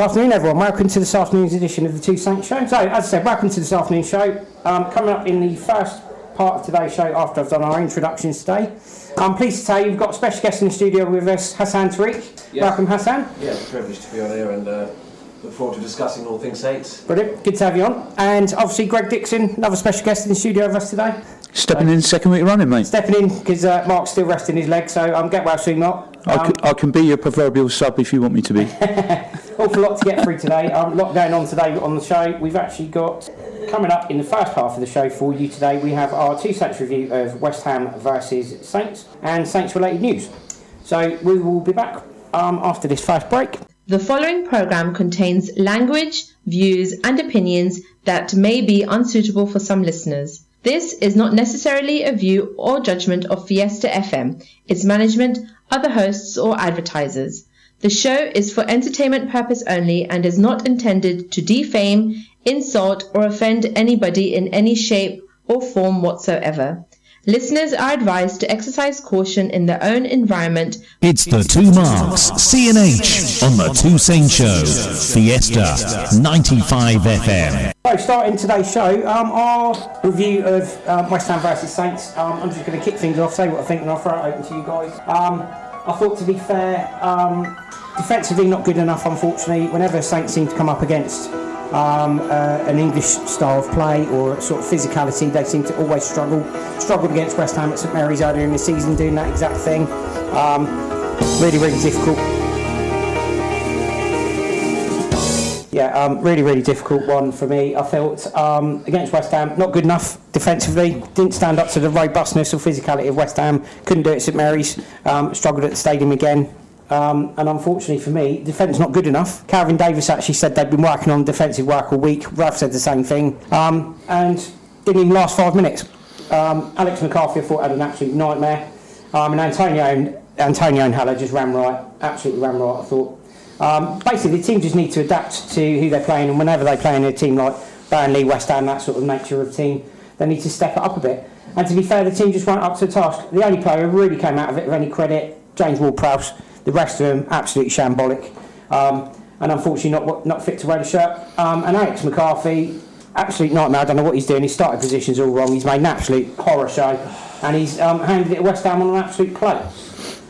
afternoon, everyone. Welcome to this afternoon's edition of the Two Saints Show. So, as I said, welcome to this afternoon's show. Coming up in the first part of today's show, after I've done our introductions today, I'm pleased to say you've got a special guest in the studio with us, Hassan Tariq. Yes. Welcome, Hassan. Yeah, it's a privilege to be on here and look forward to discussing all things Saints. Brilliant. Good to have you on. And obviously, Greg Dixon, another special guest in the studio with us today. Stepping in second week running, mate. Stepping in because Mark's still resting his leg, so get well soon, Mark. I can be your proverbial sub if you want me to be. Awful lot to get through today. A lot going on today on the show. We've actually got, coming up in the first half of the show for you today, we have our Two Saints review of West Ham versus Saints and Saints related news. So we will be back after this first break. The following programme contains language, views and opinions that may be unsuitable for some listeners. This is not necessarily a view or judgment of Fiesta FM, its management, other hosts or advertisers. The show is for entertainment purpose only and is not intended to defame, insult or offend anybody in any shape or form whatsoever. Listeners are advised to exercise caution in their own environment. It's the Two Marks, C&H, on the Two Saints Show, Fiesta 95 FM. So, starting today's show, our review of West Ham versus Saints. I'm just going to kick things off, say what I think, and I'll throw it open to you guys. I thought, to be fair, defensively not good enough, unfortunately. Whenever Saints seem to come up against an English style of play or sort of physicality, they seem to always struggled against West Ham at St Mary's earlier in the season doing that exact thing. Really difficult. Really difficult one for me. I felt against West Ham, not good enough defensively, didn't stand up to the robustness or physicality of West Ham, couldn't do it at St Mary's, struggled at the stadium again. And unfortunately for me, defence not good enough. Calvin Davis actually said they'd been working on defensive work all week. Ralph said the same thing. And didn't even last 5 minutes. Alex McCarthy, I thought, had an absolute nightmare. And Antonio and Haller just ran right. Absolutely ran right, I thought. Basically, the team just need to adapt to who they're playing. And whenever they play in a team like Burnley, West Ham, that sort of nature of team, they need to step it up a bit. And to be fair, the team just weren't up to the task. The only player who really came out of it with any credit, James Ward-Prowse. The rest of them, absolutely shambolic. And unfortunately not fit to wear the shirt. And Alex McCarthy, absolute nightmare. I don't know what he's doing. His starting positions all wrong. He's made an absolute horror show. And he's handed it to West Ham on an absolute plate.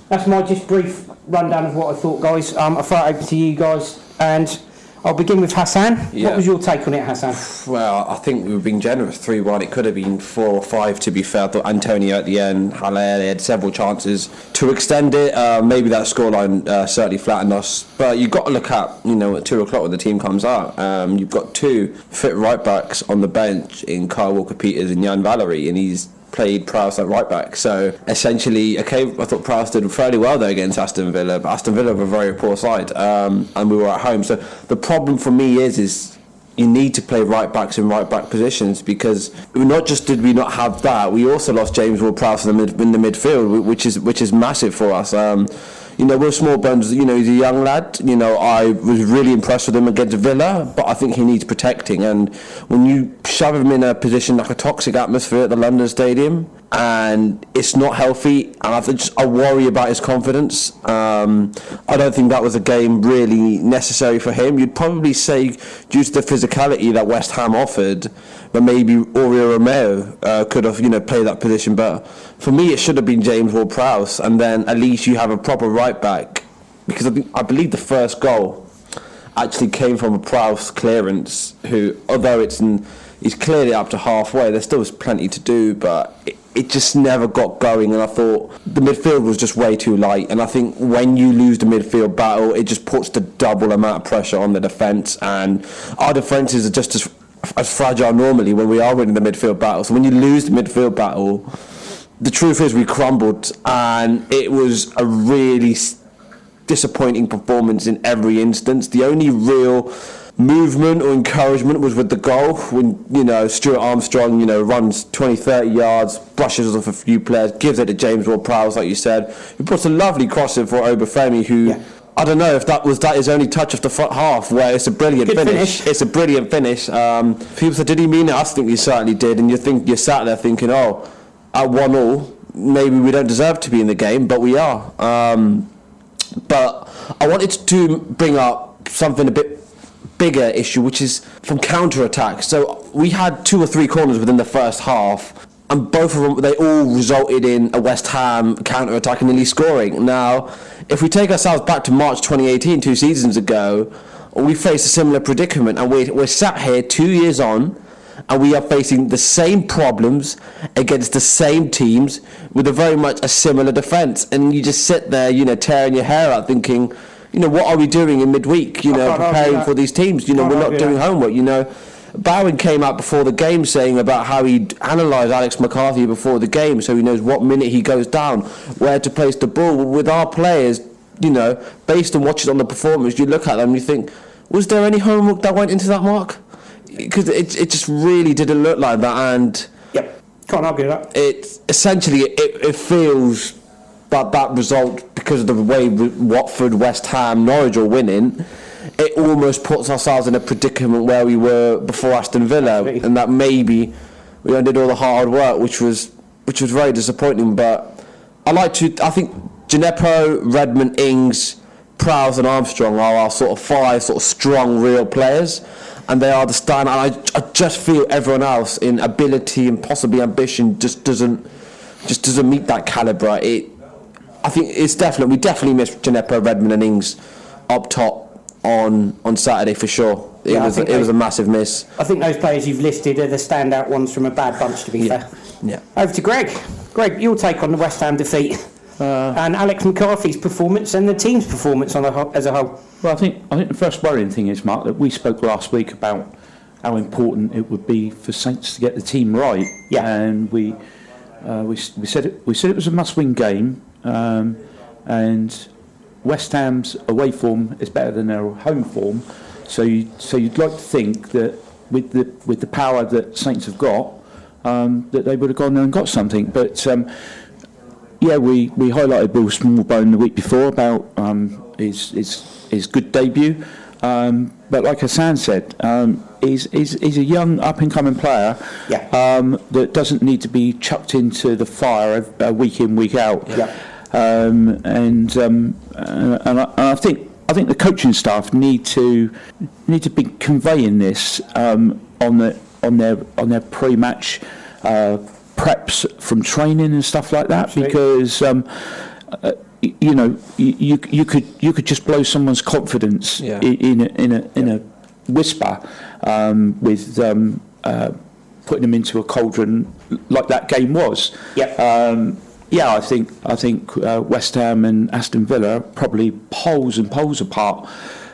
That's my just brief rundown of what I thought, guys. I'll throw it open to you guys. And I'll begin with Hassan. Yeah. What was your take on it, Hassan? Well, I think we were being generous, 3-1. It could have been 4 or 5, to be fair. I thought Antonio at the end, Haller, they had several chances to extend it. Maybe that scoreline certainly flattened us. But you've got to look at, at 2 o'clock when the team comes out. You've got 2 fit right-backs on the bench in Kyle Walker-Peters and Jan Valery, and he's played Prowse at right back. So essentially, I thought Prowse did fairly well there against Aston Villa, but Aston Villa were a very poor side, and we were at home. So the problem for me is you need to play right backs in right back positions, because not just did we not have that, we also lost James Ward-Prowse in the midfield, which is massive for us. Will Smallbones, he's a young lad. I was really impressed with him against Villa, but I think he needs protecting. And when you shove him in a position like a toxic atmosphere at the London Stadium, and it's not healthy, and I worry about his confidence. I don't think that was a game really necessary for him. You'd probably say due to the physicality that West Ham offered, but maybe Oriol Romeo could have played that position better. For me, it should have been James Ward-Prowse, and then at least you have a proper right back, because I believe the first goal actually came from a Prowse clearance, who, although he's clearly up to halfway, there's still plenty to do, but it just never got going. And I thought the midfield was just way too light, and I think when you lose the midfield battle, it just puts the double amount of pressure on the defence, and our defences are just as fragile normally when we are winning the midfield battle. So when you lose the midfield battle, the truth is we crumbled, and it was a really disappointing performance in every instance. The only real movement or encouragement was with the goal, when Stuart Armstrong runs 20-30 yards, brushes off a few players, gives it to James Ward-Prowse, like you said, who puts a lovely cross in for Obafemi, who... Yeah. I don't know if that was his only touch of the front half, where it's a brilliant finish. It's a brilliant finish. People said, did he mean it? I think he certainly did. And you're sat there thinking, at 1-1, maybe we don't deserve to be in the game, but we are. But I wanted to bring up something a bit bigger issue, which is from counter-attack. So we had 2 or 3 corners within the first half, and both of them, they all resulted in a West Ham counter-attack and nearly scoring. Now, if we take ourselves back to March 2018, 2 seasons ago, we faced a similar predicament, and we're sat here 2 years on, and we are facing the same problems against the same teams with a very much a similar defence. And you just sit there, tearing your hair out, thinking, what are we doing in midweek? Preparing for these teams. We're not doing homework. Bowen came out before the game saying about how he'd analysed Alex McCarthy before the game, so he knows what minute he goes down, where to place the ball. With our players, based on watching on the performance, you look at them and you think, was there any homework that went into that, Mark? Because it just really didn't look like that, and Yep, can't argue that. it essentially it feels that result, because of the way Watford, West Ham, Norwich are winning, it almost puts ourselves in a predicament where we were before Aston Villa. Absolutely. And that maybe we undid all the hard work, which was very disappointing. But I think Djenepo, Redmond, Ings, Prowse and Armstrong are our sort of 5 sort of strong real players, and they are the standout. I just feel everyone else in ability and possibly ambition just doesn't meet that calibre. I think we definitely missed Djenepo, Redmond and Ings up top on Saturday for sure. It was a massive miss. I think those players you've listed are the standout ones from a bad bunch, to be fair. Yeah. Over to Greg. Greg, your take on the West Ham defeat and Alex McCarthy's performance and the team's performance as a whole. Well, I think the first worrying thing is, Mark, that we spoke last week about how important it would be for Saints to get the team right. Yeah. And we said it was a must-win game, and West Ham's away form is better than their home form, so you'd like to think that with the power that Saints have got, that they would have gone there and got something. But we highlighted Will Smallbone the week before about his good debut, but like Hassan said, he's a young up and coming player that doesn't need to be chucked into the fire week in, week out. Yeah. And I think the coaching staff need to be conveying this on their pre-match preps from training and stuff like that. Absolutely. Because you could just blow someone's confidence in a whisper with putting them into a cauldron like that game was. I think West Ham and Aston Villa are probably poles apart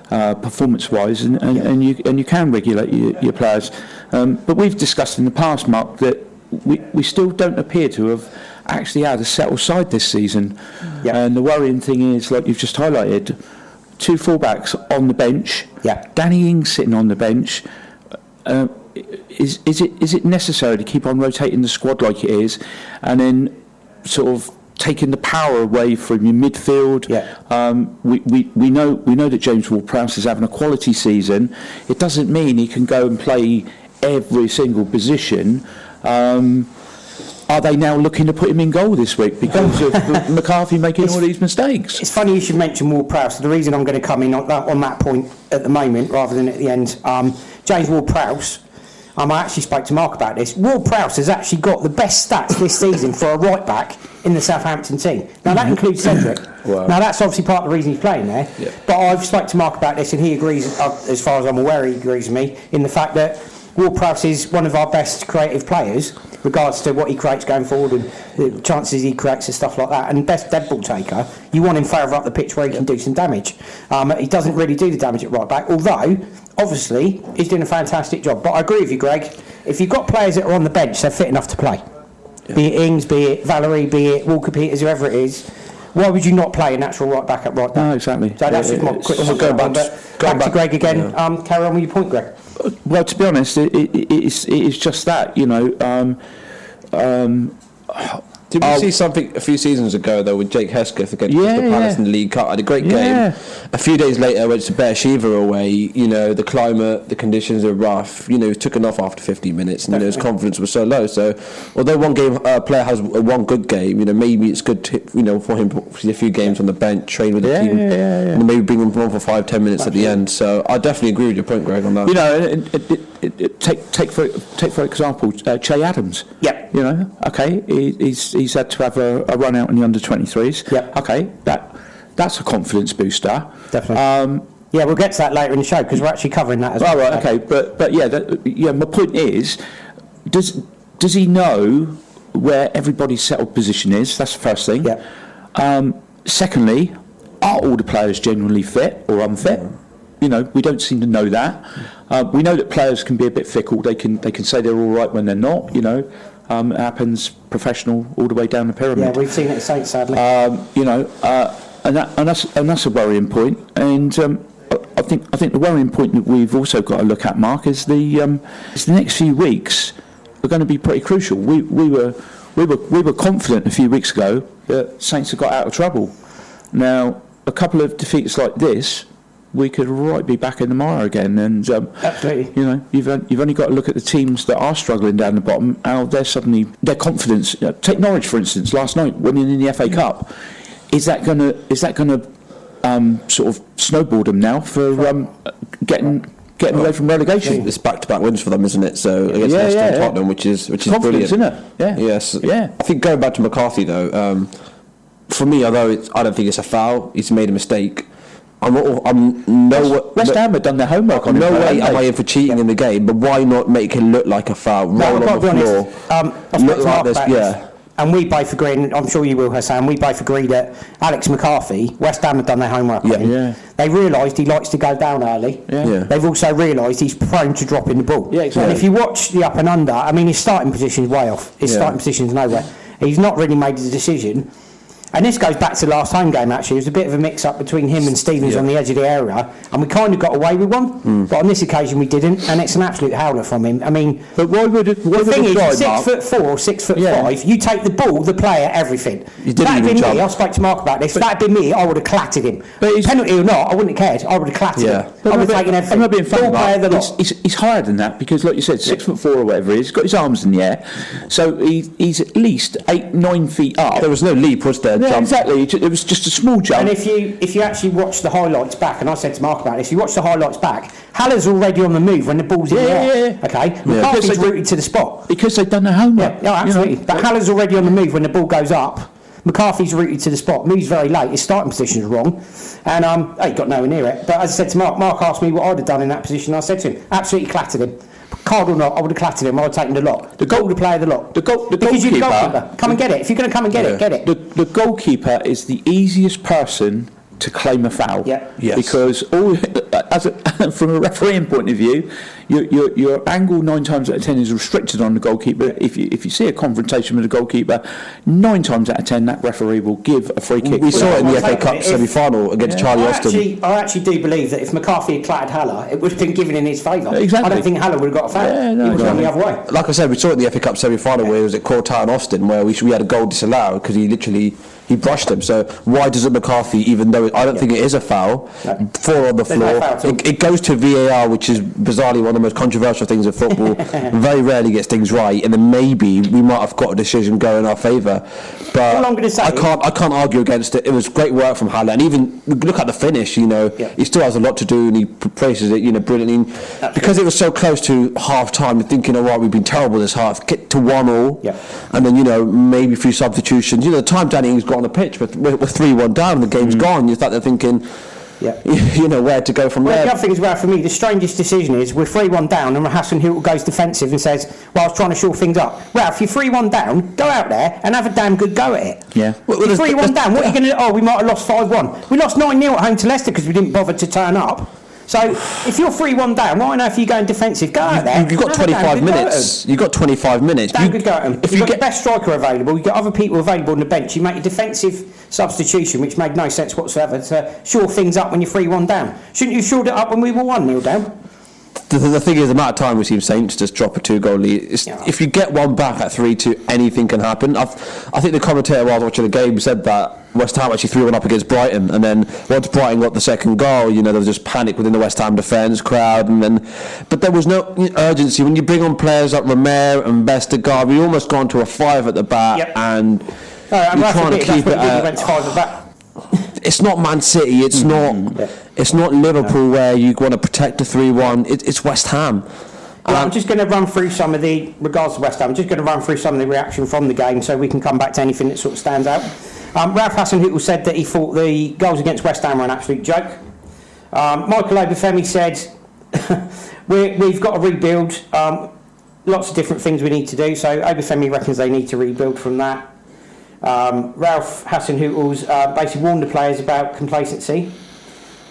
performance-wise, and you can regulate your players. But we've discussed in the past, Mark, that we still don't appear to have actually had a settled side this season. And the worrying thing is, like you've just highlighted, 2 fullbacks on the bench. Danny Ings sitting on the bench. Is it necessary to keep on rotating the squad like it is, and then sort of taking the power away from your midfield? We know that James Ward-Prowse is having a quality season. It doesn't mean he can go and play every single position. Are they now looking to put him in goal this week because of McCarthy making all these mistakes? It's funny you should mention Ward-Prowse. The reason I'm going to come in on that point at the moment rather than at the end, James Ward-Prowse, I actually spoke to Mark about this. Ward-Prowse has actually got the best stats this season for a right back in the Southampton team. Now that includes Cedric. Wow. Now that's obviously part of the reason he's playing there. But I've spoke to Mark about this, and he agrees, as far as I'm aware, he agrees with me in the fact that Ward-Prowse is one of our best creative players, regards to what he creates going forward and the chances he creates and stuff like that. And best dead ball taker, you want him further up the pitch where he can do some damage. He doesn't really do the damage at right back, although obviously he's doing a fantastic job. But I agree with you, Greg. If you've got players that are on the bench, they're fit enough to play. Be it Ings, be it Valerie, be it Walker Peters, whoever it is. Why would you not play a natural right back at right back? No, exactly. So that's just my quick comment. Back to Greg again. Carry on with your point, Greg. Well, to be honest, it is just that, Did we see something a few seasons ago though with Jake Hesketh against Crystal Palace in the League Cup? Had a great game. A few days later, went to Beersheva away. You know, the climate, the conditions are rough. You know, he was taken off after 15 minutes, and his confidence was so low. So, although one player has one good game, you know, maybe it's good to, you know, for him to see a few games on the bench, train with the team, and maybe bring him on for 5-10 minutes at the end. So, I definitely agree with your point, Greg, on that. You know, take for example, Che Adams. Yep. You know, okay, he's had to have a run out in the under-23s. Yep. Okay, that's a confidence booster. Definitely. Yeah, we'll get to that later in the show because we're actually covering that as well. Right, okay, but yeah, my point is, does he know where everybody's settled position is? That's the first thing. Yeah. Secondly, are all the players generally fit or unfit? You know, we don't seem to know that. We know that players can be a bit fickle. They can say they're all right when they're not. You know, it happens professional all the way down the pyramid. Yeah, we've seen it at Saints, sadly. You know, and that's a worrying point. And I think the worrying point that we've also got to look at, Mark, is the next few weeks are going to be pretty crucial. We were confident a few weeks ago that Saints have got out of trouble. Now, a couple of defeats like this, we could be back in the mire again. And absolutely, you know, you've only got to look at the teams that are struggling down the bottom. How their confidence. You know, take Norwich for instance. Last night, winning in the FA Cup, is that going to sort of snowball them now for getting away from relegation? It's back-to-back wins for them, isn't it? So against Leicester and Tottenham, which is confidence, brilliant, isn't it? Yeah. Yes. Yeah. I think going back to McCarthy though, for me, although I don't think it's a foul, he's made a mistake. West Ham had done their homework on him. No way am I in for cheating in the game, but why not make it look like a foul? Roll on the floor. Look like this, and we both agree, and I'm sure you will, Hassan, we both agree that Alex McCarthy, West Ham had done their homework on him. Yeah. They realised he likes to go down early. Yeah. They've also realised he's prone to dropping the ball. Yeah, exactly. And if you watch the up and under, I mean, his starting position is way off. His starting position is nowhere. He's not really made a decision. And this goes back to the last home game, actually. It was a bit of a mix-up between him and Stevens on the edge of the area, and we kind of got away with one, but on this occasion we didn't, and it's an absolute howler from him. I mean, but why would it? The thing is, 6'4", 6'5", you take the ball, the player, everything. If that had been me, I spoke to Mark about this, if that had been me, I would have clattered him. Penalty or not, I wouldn't have cared. I would have clattered him. I would have taken everything. I'm not being funny, Mark. He's he's higher than that, because like you said, 6'4" or whatever he is, he's got his arms in the air, so he's at least 8-9 feet up. There was no leap, was there? Yeah, exactly. It was just a small jump. And if you actually watch the highlights back, and I said to Mark about this, if you watch the highlights back, Haller's already on the move when the ball's in the air. Okay, McCarthy's rooted to the spot because they've done their homework. Yeah, absolutely. You know? But Haller's already on the move when the ball goes up. McCarthy's rooted to the spot, moves very late. His starting position is wrong, and he got nowhere near it. But as I said to Mark asked me what I'd have done in that position. I said to him, absolutely clattered him. Card or not, I would have clattered him. I would have taken the lot. The player, the lot. The because you're the goalkeeper. Come and get it. If you're going to come and get it, get it. The goalkeeper is the easiest person to claim a foul. Yeah. Yes. Because from a refereeing point of view, your angle 9 times out of 10 is restricted on the goalkeeper. If you see a confrontation with the goalkeeper, 9 times out of 10 that referee will give a free kick. We saw it in the FA Cup semi-final against Charlie Austin. I actually do believe that if McCarthy had clattered Haller, it would have been given in his favour. Exactly. I don't think Haller would have got a foul. Yeah, no, he would have gone the other way. Like I said, we saw it in the FA Cup semi-final where it was at Courtois and Austin, where we had a goal disallowed because he brushed him. So why doesn't McCarthy, even though I don't think it is a foul, fall on the floor? It goes to VAR, which is bizarrely one of the most controversial things in football. Very rarely gets things right, and then maybe we might have got a decision go in our favour. But all I'm going to say, I can't argue against it. It was great work from Haller, and even look at the finish. You know, he still has a lot to do, and he praises it. You know, brilliantly. Because it was so close to half time. You're thinking, all right, we've been terrible this half. Get to 1-1, and then maybe a few substitutions. You know, the time Danny Ings got on the pitch, but we're 3-1 down, and the game's gone. You start there thinking, where to go from there. The other thing as well for me, the strangest decision is we're 3-1 down, and Hasenhüttl goes defensive and says, "Well, I was trying to shore things up." Well, if you're 3-1 down, go out there and have a damn good go at it. Yeah. Well, you're 3-1 down. What are you going to do? Oh, we might have lost 5-1. We lost 9-0 at home to Leicester because we didn't bother to turn up. So if you're 3-1 down, why on earth are you going defensive? Go out there. You've got 25 minutes. You've got 25 minutes. Damn good go at them. If you've got the best striker available, you've got other people available on the bench, you make a defensive substitution, which made no sense whatsoever, to shore things up when you're 3-1 down. Shouldn't you have shored it up when we were 1-0 down? The thing is, the amount of time we've seen Saints just drop a 2-goal lead. If you get one back at 3-2, anything can happen. I think the commentator while I was watching the game said that West Ham actually 3-1 up against Brighton, and then once Brighton got the second goal, there was just panic within the West Ham defence crowd, but there was no urgency when you bring on players like Romero and Vestergaard. We almost gone to a 5 at the back, and you're trying to keep it. Went to 5 at the back. It's not Man City. It's not. It's not Liverpool where you want to protect a 3-1. It's West Ham. I'm just going to run through some of the regards to West Ham. I'm just going to run through some of the reaction from the game, so we can come back to anything that sort of stands out. Ralph Hasenhüttl said that he thought the goals against West Ham were an absolute joke. Michael Obafemi said we've got to rebuild. Lots of different things we need to do. So Obafemi reckons they need to rebuild from that. Ralph Hasenhüttl's basically warned the players about complacency,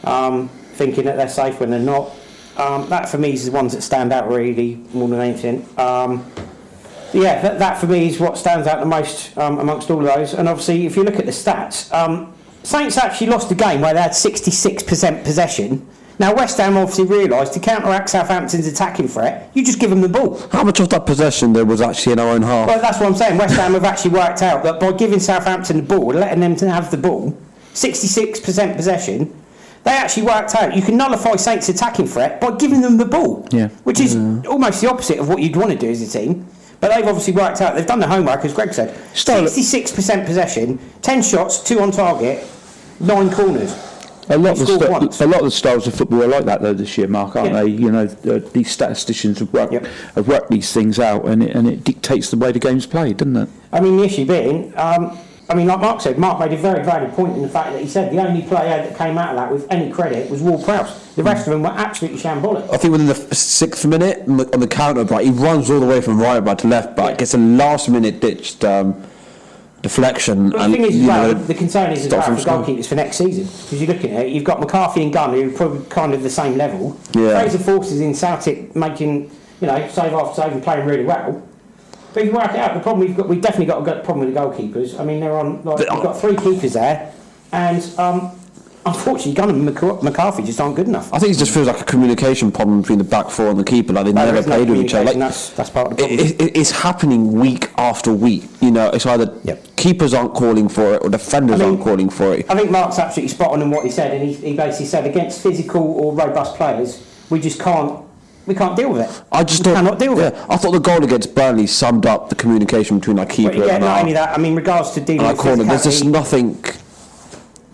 thinking that they're safe when they're not. That for me is the ones that stand out really more than anything. That for me is what stands out the most amongst all of those. And obviously, if you look at the stats, Saints actually lost a game where they had 66% possession. Now, West Ham obviously realised to counteract Southampton's attacking threat, you just give them the ball. How much of that possession there was actually in our own half? Well, that's what I'm saying. West Ham have actually worked out that by giving Southampton the ball, letting them to have the ball, 66% possession, they actually worked out you can nullify Saints' attacking threat by giving them the ball, which is almost the opposite of what you'd want to do as a team. But they've obviously worked out, they've done their homework, as Greg said. 66% possession, 10 shots, 2 on target, 9 corners. A lot of the styles of football are like that though this year, Mark, aren't they? These statisticians have worked these things out, and it dictates the way the game's played, doesn't it? I mean, the issue being, like Mark said, Mark made a very valid point in the fact that he said the only player that came out of that with any credit was Ward-Prowse. The rest of them were absolutely shambolic. I think within the 6th minute on the counter back, he runs all the way from right back to left back, gets a last minute ditched deflection. But the thing is, the concern is about the goalkeepers for next season, because you're looking at it, you've got McCarthy and Gunn who are probably kind of the same level. Fraser Force is in Celtic making save after save and playing really well. But if you work it out, the problem we've definitely got a problem with the goalkeepers. I mean, they're on we've got 3 keepers there, and unfortunately, Gunn and McCarthy just aren't good enough. I think it just feels like a communication problem between the back 4 and the keeper. Like they never played with each other. Like, that's part of the problem. It's happening week after week. It's either keepers aren't calling for it or defenders aren't calling for it. I think Mark's absolutely spot on in what he said, and he basically said against physical or robust players, we just can't. We can't deal with it. Cannot deal with it. I thought the goal against Burnley summed up the communication between our keeper and not only that. I mean, regards to dealing with corner, there's just nothing.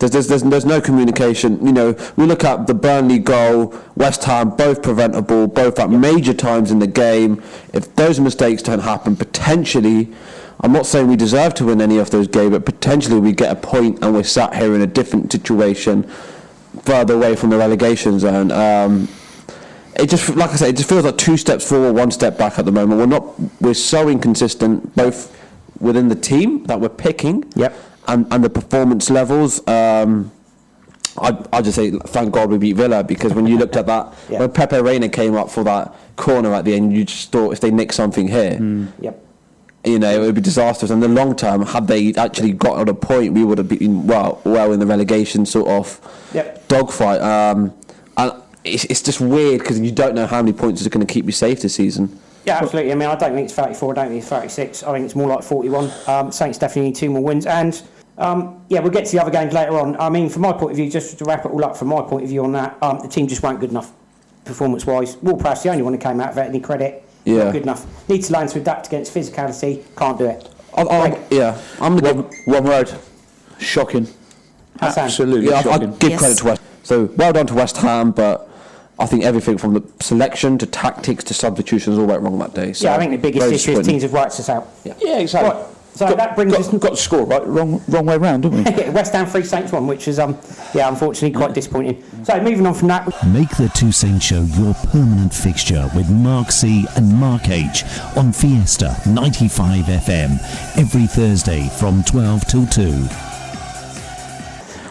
There's no communication. We look at the Burnley goal, West Ham, both preventable, both at major times in the game. If those mistakes don't happen, potentially, I'm not saying we deserve to win any of those games, but potentially we get a point and we're sat here in a different situation, further away from the relegation zone. It just, like I said, it just feels like 2 steps forward, 1 step back at the moment. We're so inconsistent, both within the team that we're picking, and the performance levels. I just say thank God we beat Villa, because when you looked at that, when Pepe Reina came up for that corner at the end, you just thought if they nick something here, it would be disastrous. And in the long term, had they actually got on a point, we would have been well in the relegation sort of dogfight. And it's just weird because you don't know how many points is going to keep you safe this season. Yeah, absolutely. I mean, I don't think it's 34. I don't think it's 36. I think it's more like 41. Saints definitely need 2 more wins. And we'll get to the other games later on. I mean, from my point of view, just to wrap it all up, from my point of view on that, the team just weren't good enough performance-wise. Ward-Prowse, the only one who came out of it, any credit. Not good enough. Needs to learn to adapt against physicality. Can't do it. I'm one word. Shocking. Absolutely shocking. I'd give credit to West. So well done to West Ham, but I think everything from the selection to tactics to substitutions all went wrong that day. So I think the biggest issue is teams have worked us out. Yeah, exactly. Right. So that brings us... Got the score right, wrong way round, didn't we? West Ham 3 Saints 1, which is unfortunately quite disappointing. So moving on from that... Make the Two Saints Show your permanent fixture with Mark C and Mark H on Fiesta 95 FM every Thursday from 12 till 2.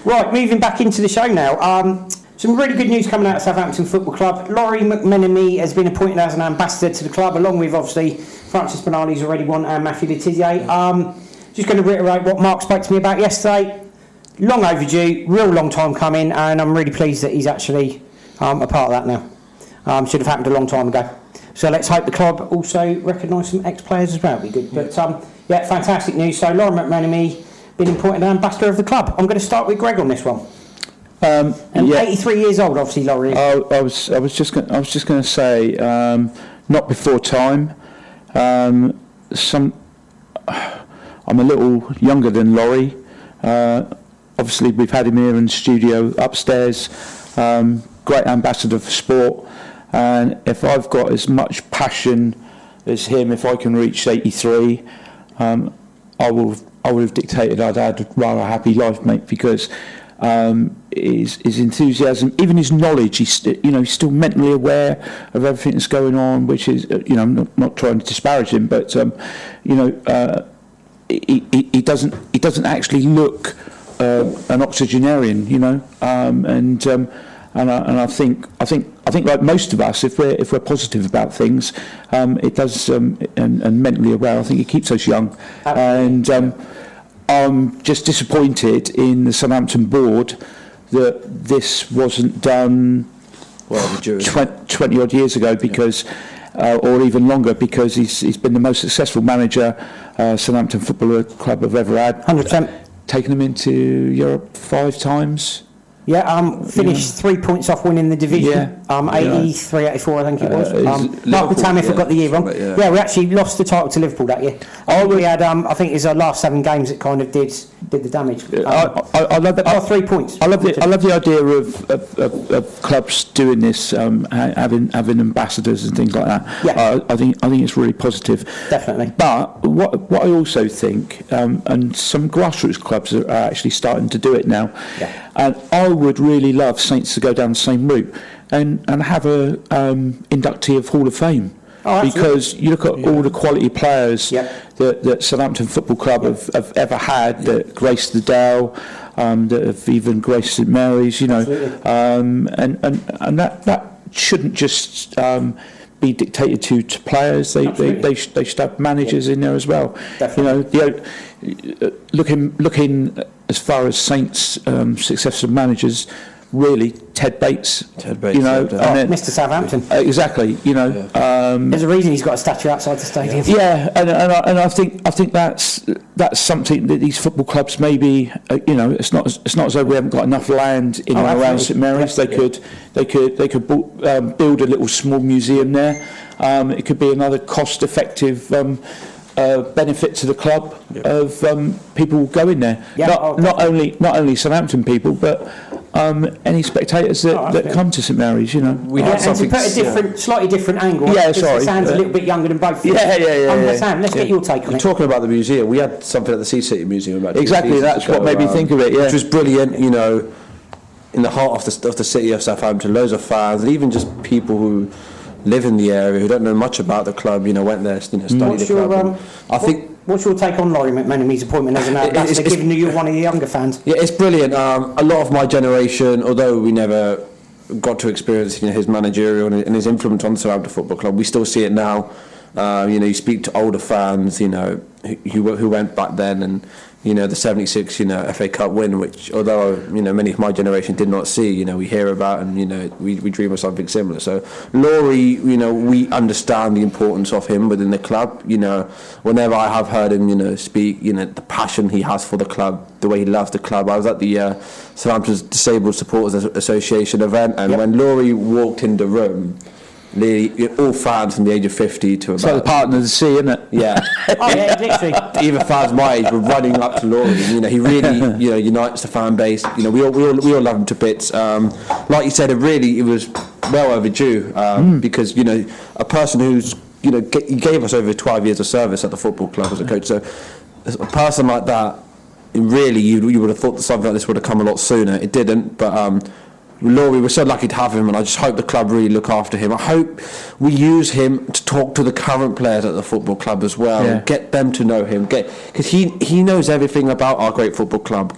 Right, moving back into the show now. Some really good news coming out of Southampton Football Club. Laurie McMenemy has been appointed as an ambassador to the club, along with obviously Francis Benali's already won and Matthew Letizia. Just going to reiterate what Mark spoke to me about yesterday. Long overdue, real long time coming, and I'm really pleased that he's actually a part of that now. Should have happened a long time ago. So let's hope the club also recognise some ex-players as well. It'd be good. But fantastic news. So Lauren McManamy been appointed ambassador of the club. I'm going to start with Greg on this one. 83 years old, obviously, Laurie. I was just going to say, not before time. I'm a little younger than Laurie. Obviously, we've had him here in the studio upstairs. Great ambassador for sport. And if I've got as much passion as him, if I can reach 83, I would have dictated I'd had a rather happy life, mate, because his enthusiasm, even his knowledge, he's still mentally aware of everything that's going on, which is, I'm not trying to disparage him, but he doesn't actually look an octogenarian, and I think like most of us, if we're positive about things, it does, and mentally aware, I think it keeps us young. And I'm just disappointed in the Southampton board that this wasn't done 20 odd years ago, because or even longer, because he's been the most successful manager Southampton Football Club have ever had. 100%. Taken them into Europe 5 times. Yeah, finished 3 points off winning the division. 83, 84, I think it was. Michael Tamiford got the year wrong. Yeah, we actually lost the title to Liverpool that year. We had, I think it was our last 7 games that kind of did the damage. I love that. 3 points. I love the idea of clubs doing this, having ambassadors and things like that. Yeah. I think it's really positive. Definitely. But what I also think, and some grassroots clubs are actually starting to do it now. Yeah. And I would really love Saints to go down the same route and have a inductee of Hall of Fame. Because you look at all the quality players that Southampton Football Club have ever had, that graced the Dell, that have even graced St Mary's, and that shouldn't just be dictated to players. They should have managers in there as well. Definitely. Looking as far as Saints' successful managers, really Ted Bates, Mr. Southampton. Exactly. There's a reason he's got a statue outside the stadium. Yeah, and I think that's something that these football clubs maybe, it's not as though we haven't got enough land in and around St Mary's. They could build a little small museum there. It could be another cost-effective benefit to the club of people going there. Not only Southampton people, but any spectators that come to St Mary's. We had something to put a slightly different angle. Sorry. Sam's a little bit younger than both. Sam, let's get your take on it. Talking about the museum, we had something at the Sea City Museum about exactly. That's what made me think of it. Yeah, which was brilliant. In the heart of the city of Southampton, loads of fans, and even just people who live in the area who don't know much about the club, went there, studied the club. What's your take on Laurie McManamy's appointment as an ambassador, given that you're one of the younger fans? Yeah, it's brilliant. A lot of my generation, although we never got to experience his managerial and his influence on Southampton Football Club, we still see it now. You speak to older fans, who went back then, and the 76 FA Cup win, which although many of my generation did not see, we hear about, and we dream of something similar. So Laurie, we understand the importance of him within the club. Whenever I have heard him speak, the passion he has for the club, the way he loves the club. I was at the Southampton Disabled Supporters Association event, and when Laurie walked in the room, all fans from the age of 50 to about... So the partner of the sea, isn't it? Yeah. Literally. Even fans my age were running up to Laurie. He really, unites the fan base. We all love him to bits. Like you said, it was well overdue because a person who's he gave us over 12 years of service at the football club as a coach. So a person like that, really, you would have thought that something like this would have come a lot sooner. It didn't, but. Laurie, we're so lucky to have him, and I just hope the club really look after him. I hope we use him to talk to the current players at the football club as well, and get them to know him. Because he knows everything about our great football club.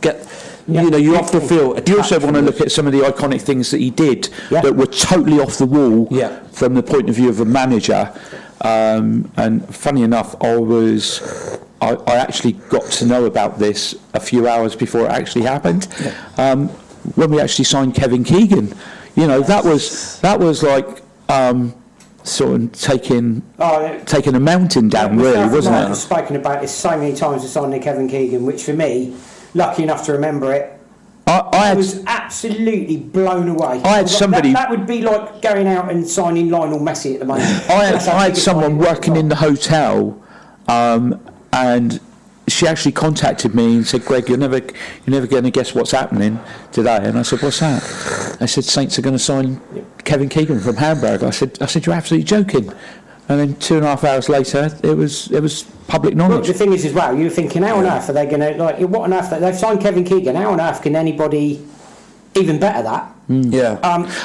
You often feel. You also want to look at some of the iconic things that he did that were totally off the wall from the point of view of a manager. And funny enough, I actually got to know about this a few hours before it actually happened. When we actually signed Kevin Keegan, that was like sort of taking a mountain down, really, wasn't it? I've spoken about this so many times, the signing of Kevin Keegan, which for me, lucky enough to remember it, I was absolutely blown away. I had somebody... That would be like going out and signing Lionel Messi at the moment. I had someone working in the hotel, and she actually contacted me and said, "Greg, you're never going to guess what's happening today." And I said, "What's that?" I said, "Saints are going to sign Kevin Keegan from Hamburg." I said, "You're absolutely joking." And then 2.5 hours later, it was public knowledge. But the thing is, as well, you're thinking, how on earth are they going to, like, what on earth, they've signed Kevin Keegan, how on earth can anybody even better that? Yeah.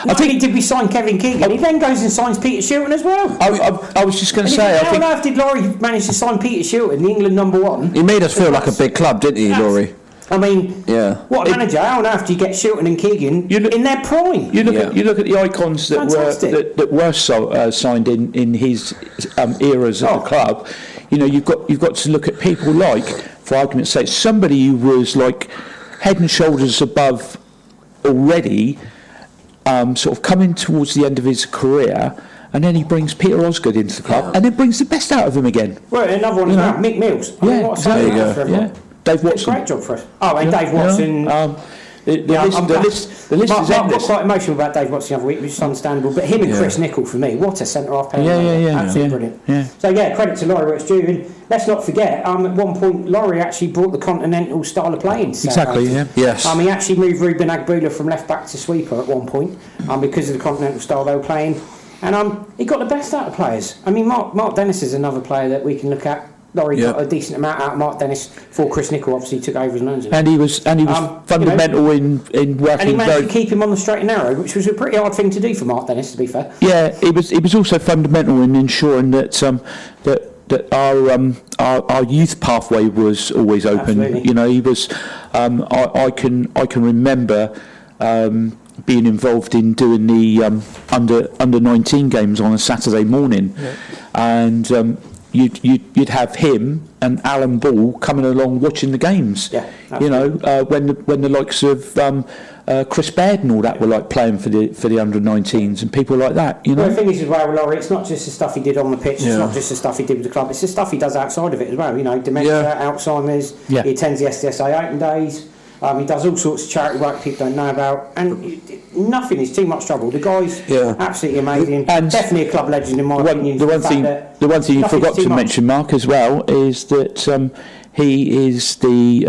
Not only did we sign Kevin Keegan, he then goes and signs Peter Shilton as well. I was just going to say, how on earth did Laurie manage to sign Peter Shilton, the England #1? He made us feel like a big club, didn't he, Laurie? I mean, what a manager! How on earth do you get Shilton and Keegan in their prime? You look at the icons that were signed in his eras at the club. You know, you've got to look at people like, for argument's sake, somebody who was like head and shoulders above already, sort of coming towards the end of his career. And then he brings Peter Osgood into the club, and then brings the best out of him again. Well, another one is Mick Mills. Dave Watson. Great job for us. Oh, and Dave Watson. The list is endless. I got quite emotional about Dave Watson the other week, which is understandable. But him and Chris Nichol, for me, what a centre-half pair. Absolutely brilliant. Yeah. So, credit to Laurie where it's due. And let's not forget, at one point, Laurie actually brought the continental style of playing. Exactly, Yes. He actually moved Ruben Agbula from left-back to sweeper at one point because of the continental style they were playing. And he got the best out of players. I mean, Mark Dennis is another player that we can look at. Laurie got a decent amount out of Mark Dennis before Chris Nichol obviously took over as manager. And he was fundamental in working. And he managed to keep him on the straight and narrow, which was a pretty hard thing to do for Mark Dennis, to be fair. Yeah, he was also fundamental in ensuring that our youth pathway was always open. Absolutely. You know, he was. I can remember. Being involved in doing the under 19 games on a Saturday morning, and you'd have him and Alan Ball coming along watching the games. Yeah, you know, when the likes of Chris Baird and all that were like playing for the under 19s and people like that. You know, the thing is as well, Laurie, it's not just the stuff he did on the pitch. It's not just the stuff he did with the club. It's the stuff he does outside of it as well. You know, dementia, Alzheimer's. He attends the SDSA open days. He does all sorts of charity work people don't know about, and nothing is too much trouble. The guy's absolutely amazing, and definitely a club legend in my opinion. The one thing you forgot to mention, Mark, as well, is that he is the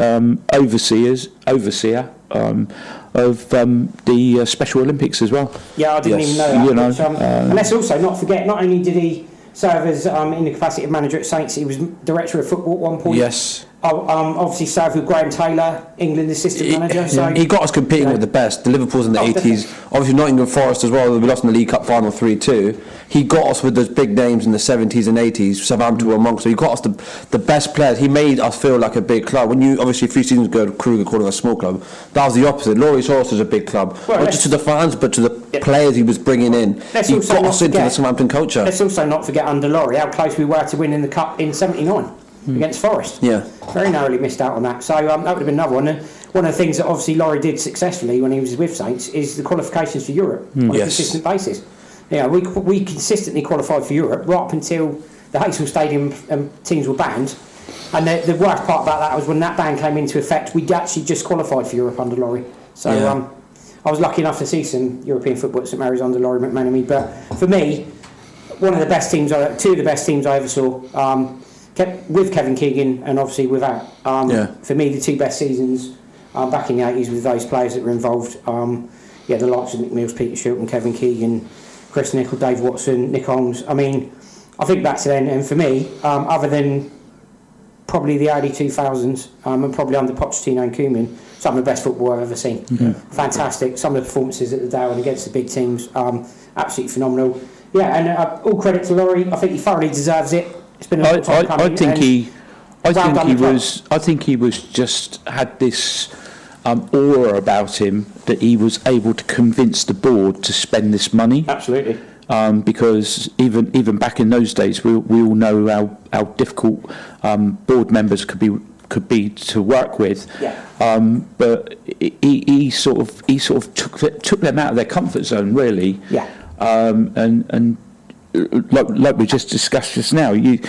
overseer of the Special Olympics as well. Yeah, I didn't even know that. You know, and let's also not forget, not only did he serve as in the capacity of manager at Saints, he was director of football at one point. Yes. Obviously served with Graham Taylor, England assistant manager. So he got us competing with the best. The Liverpools in the 80s, definitely. Obviously Nottingham Forest as well. We lost in the League Cup final 3-2. He got us with those big names in the 70s and 80s. Southampton were amongst. So he got us the best players. He made us feel like a big club. When you obviously a few seasons ago, Kruger called us a small club. That was the opposite. Laurie's Horse was a big club, not just to the fans, but to the players he was bringing in. He got us into the Southampton culture. Let's also not forget under Laurie how close we were to winning the cup in '79. Against Forest. Yeah. Very narrowly missed out on that. So that would have been another one. And one of the things that obviously Laurie did successfully when he was with Saints is the qualifications for Europe on a consistent basis. Yeah, we consistently qualified for Europe right up until the Hazel Stadium teams were banned. And the worst part about that was when that ban came into effect, we'd actually just qualified for Europe under Laurie. So I was lucky enough to see some European football at St Mary's under Laurie McManamy. But for me, two of the best teams I ever saw. With Kevin Keegan and obviously without. For me, the two best seasons back in the 80s with those players that were involved. The likes of Mick Mills, Peter Shilton, Kevin Keegan, Chris Nichol, Dave Watson, Nick Holmes. I mean, I think back to then, and for me, other than probably the early 2000s and probably under Pochettino and Koeman, some of the best football I've ever seen. Fantastic. Some of the performances at the Dow and against the big teams, absolutely phenomenal. Yeah, and all credit to Laurie. I think he thoroughly deserves it. It's been a long time coming. I think he was just had this aura about him that he was able to convince the board to spend this money. Absolutely. Because even back in those days, we all know how difficult board members could be to work with. Yeah. But he sort of took them out of their comfort zone, really. Yeah. and like we just discussed just now, you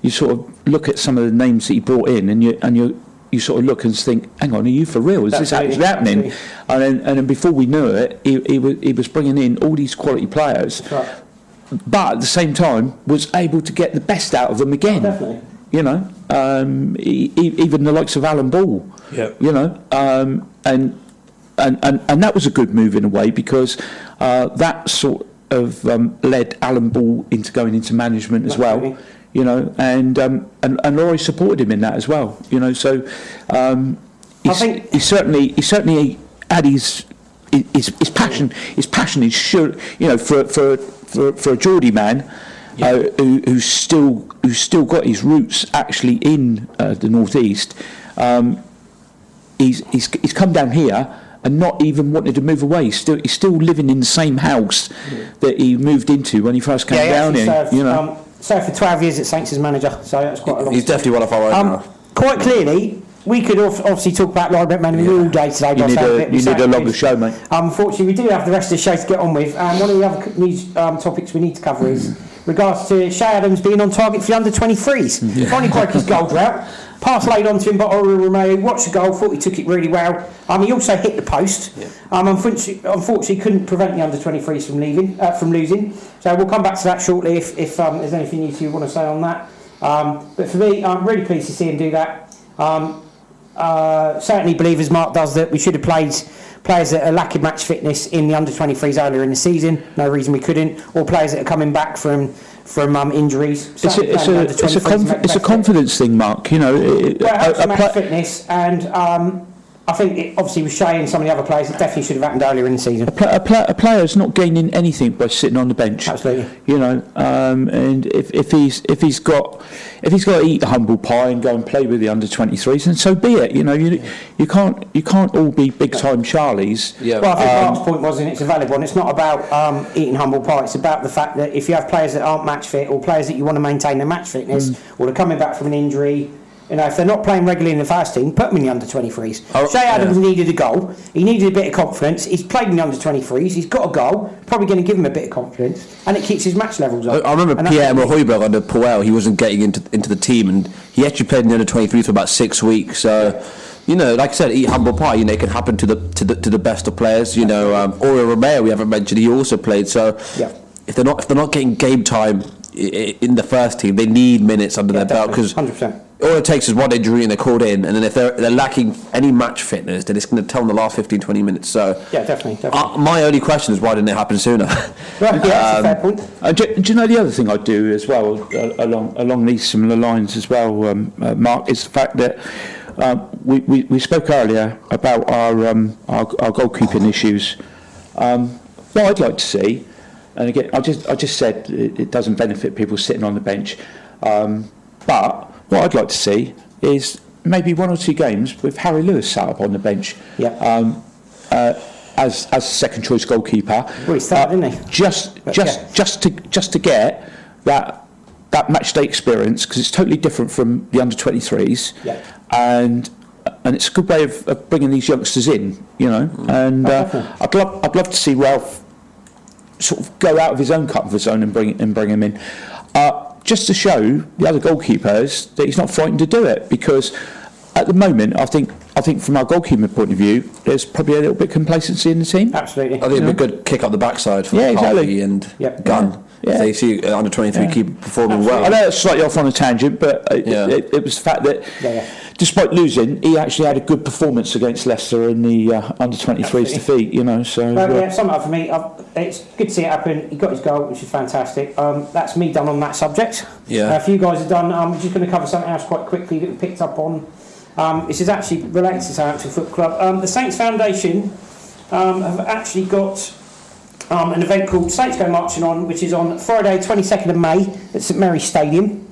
sort of look at some of the names that he brought in, and you sort of look and think, hang on, are you for real? Is this actually happening? And then before we knew it, he was bringing in all these quality players, but at the same time was able to get the best out of them again. Oh, definitely. You know, even the likes of Alan Ball. Yeah. You know, and that was a good move in a way, because that sort of led Alan Ball into going into management as well. You know, and Laurie supported him in that as well. You know, so he certainly had his passion. His passion is sure, you know, for a Geordie man. Who's still got his roots actually in the northeast. He's come down here and not even wanted to move away. He's still living in the same house that he moved into when he first came down here. Served, you know, served for 12 years at Saints as manager, so that's quite a long. He's definitely one of our own now. Quite clearly, we could obviously talk about Laurie McManaman all day today. You need a longer show, mate. Unfortunately, we do have the rest of the show to get on with, and one of the other news topics we need to cover is regards to Shay Adams being on target for the under-23s. Finally broke his goal drought. Pass laid on to him by Oriel Romeo. Watched the goal, thought he took it really well. He also hit the post. Unfortunately, couldn't prevent the under-23s from losing. So we'll come back to that shortly if there's anything you want to say on that. But for me, I'm really pleased to see him do that. Certainly believe, as Mark does, that we should have played players that are lacking match fitness in the under-23s earlier in the season. No reason we couldn't. Or players that are coming back from injuries. It's a confidence thing, Mark. You know, match fitness, and I think obviously with Shay and some of the other players, it definitely should have happened earlier in the season. A player's not gaining anything by sitting on the bench. Absolutely. You know, and if he's got to eat humble pie and go and play with the under-23s, then so be it. You know, you can't all be big time Charlies. Yeah. Well, I think Mark's point was, and it's a valid one. It's not about eating humble pie. It's about the fact that if you have players that aren't match fit, or players that you want to maintain their match fitness, or they're coming back from an injury. You know, if they're not playing regularly in the first team, put them in the under-23s. Shay Adams needed a goal. He needed a bit of confidence. He's played in the under-23s. He's got a goal. Probably going to give him a bit of confidence, and it keeps his match levels up. I remember Pierre-Emile Højbjerg under Puel. He wasn't getting into the team, and he actually played in the under-23s for about 6 weeks. So, you know, like I said, eat humble pie. You know, it can happen to the best of players. You know, Oriol Romeo, we haven't mentioned. He also played. So, if they're not getting game time in the first team, they need minutes under their belt, because 100%. All it takes is one injury and they're called in, and then if they're lacking any match fitness, then it's going to tell them the last 15-20 minutes. So yeah, definitely. My only question is, why didn't it happen sooner? Right, that's a fair point. Do you know the other thing I do as well, along these similar lines as well, Mark, is the fact that we spoke earlier about our goalkeeping issues. What I'd like to see, and again, I just said it doesn't benefit people sitting on the bench, but what I'd like to see is maybe 1 or 2 games with Harry Lewis sat up on the bench as a second choice goalkeeper. Well, he started, didn't he? Just to get that match day experience, because it's totally different from the under 23s, and it's a good way of bringing these youngsters in, you know. And I'd love to see Ralph sort of go out of his own comfort zone and bring him in. Just to show the other goalkeepers that he's not frightened to do it, because at the moment, I think from our goalkeeping point of view, there's probably a little bit of complacency in the team. Absolutely. I think it'd be a good kick up the backside for Harvey and Gunn. Yeah. They see under 23 keep performing well. I know it's slightly off on a tangent, but it was the fact that despite losing, he actually had a good performance against Leicester in the under 23s defeat. You know, so sum it up for me. It's good to see it happen. He got his goal, which is fantastic. That's me done on that subject. Yeah. A few guys have done. I'm just going to cover something else quite quickly that we picked up on. This is actually related to Southampton Football Club. The Saints Foundation have actually got an event called Saints Go Marching On, which is on Friday 22nd of May at St Mary's Stadium.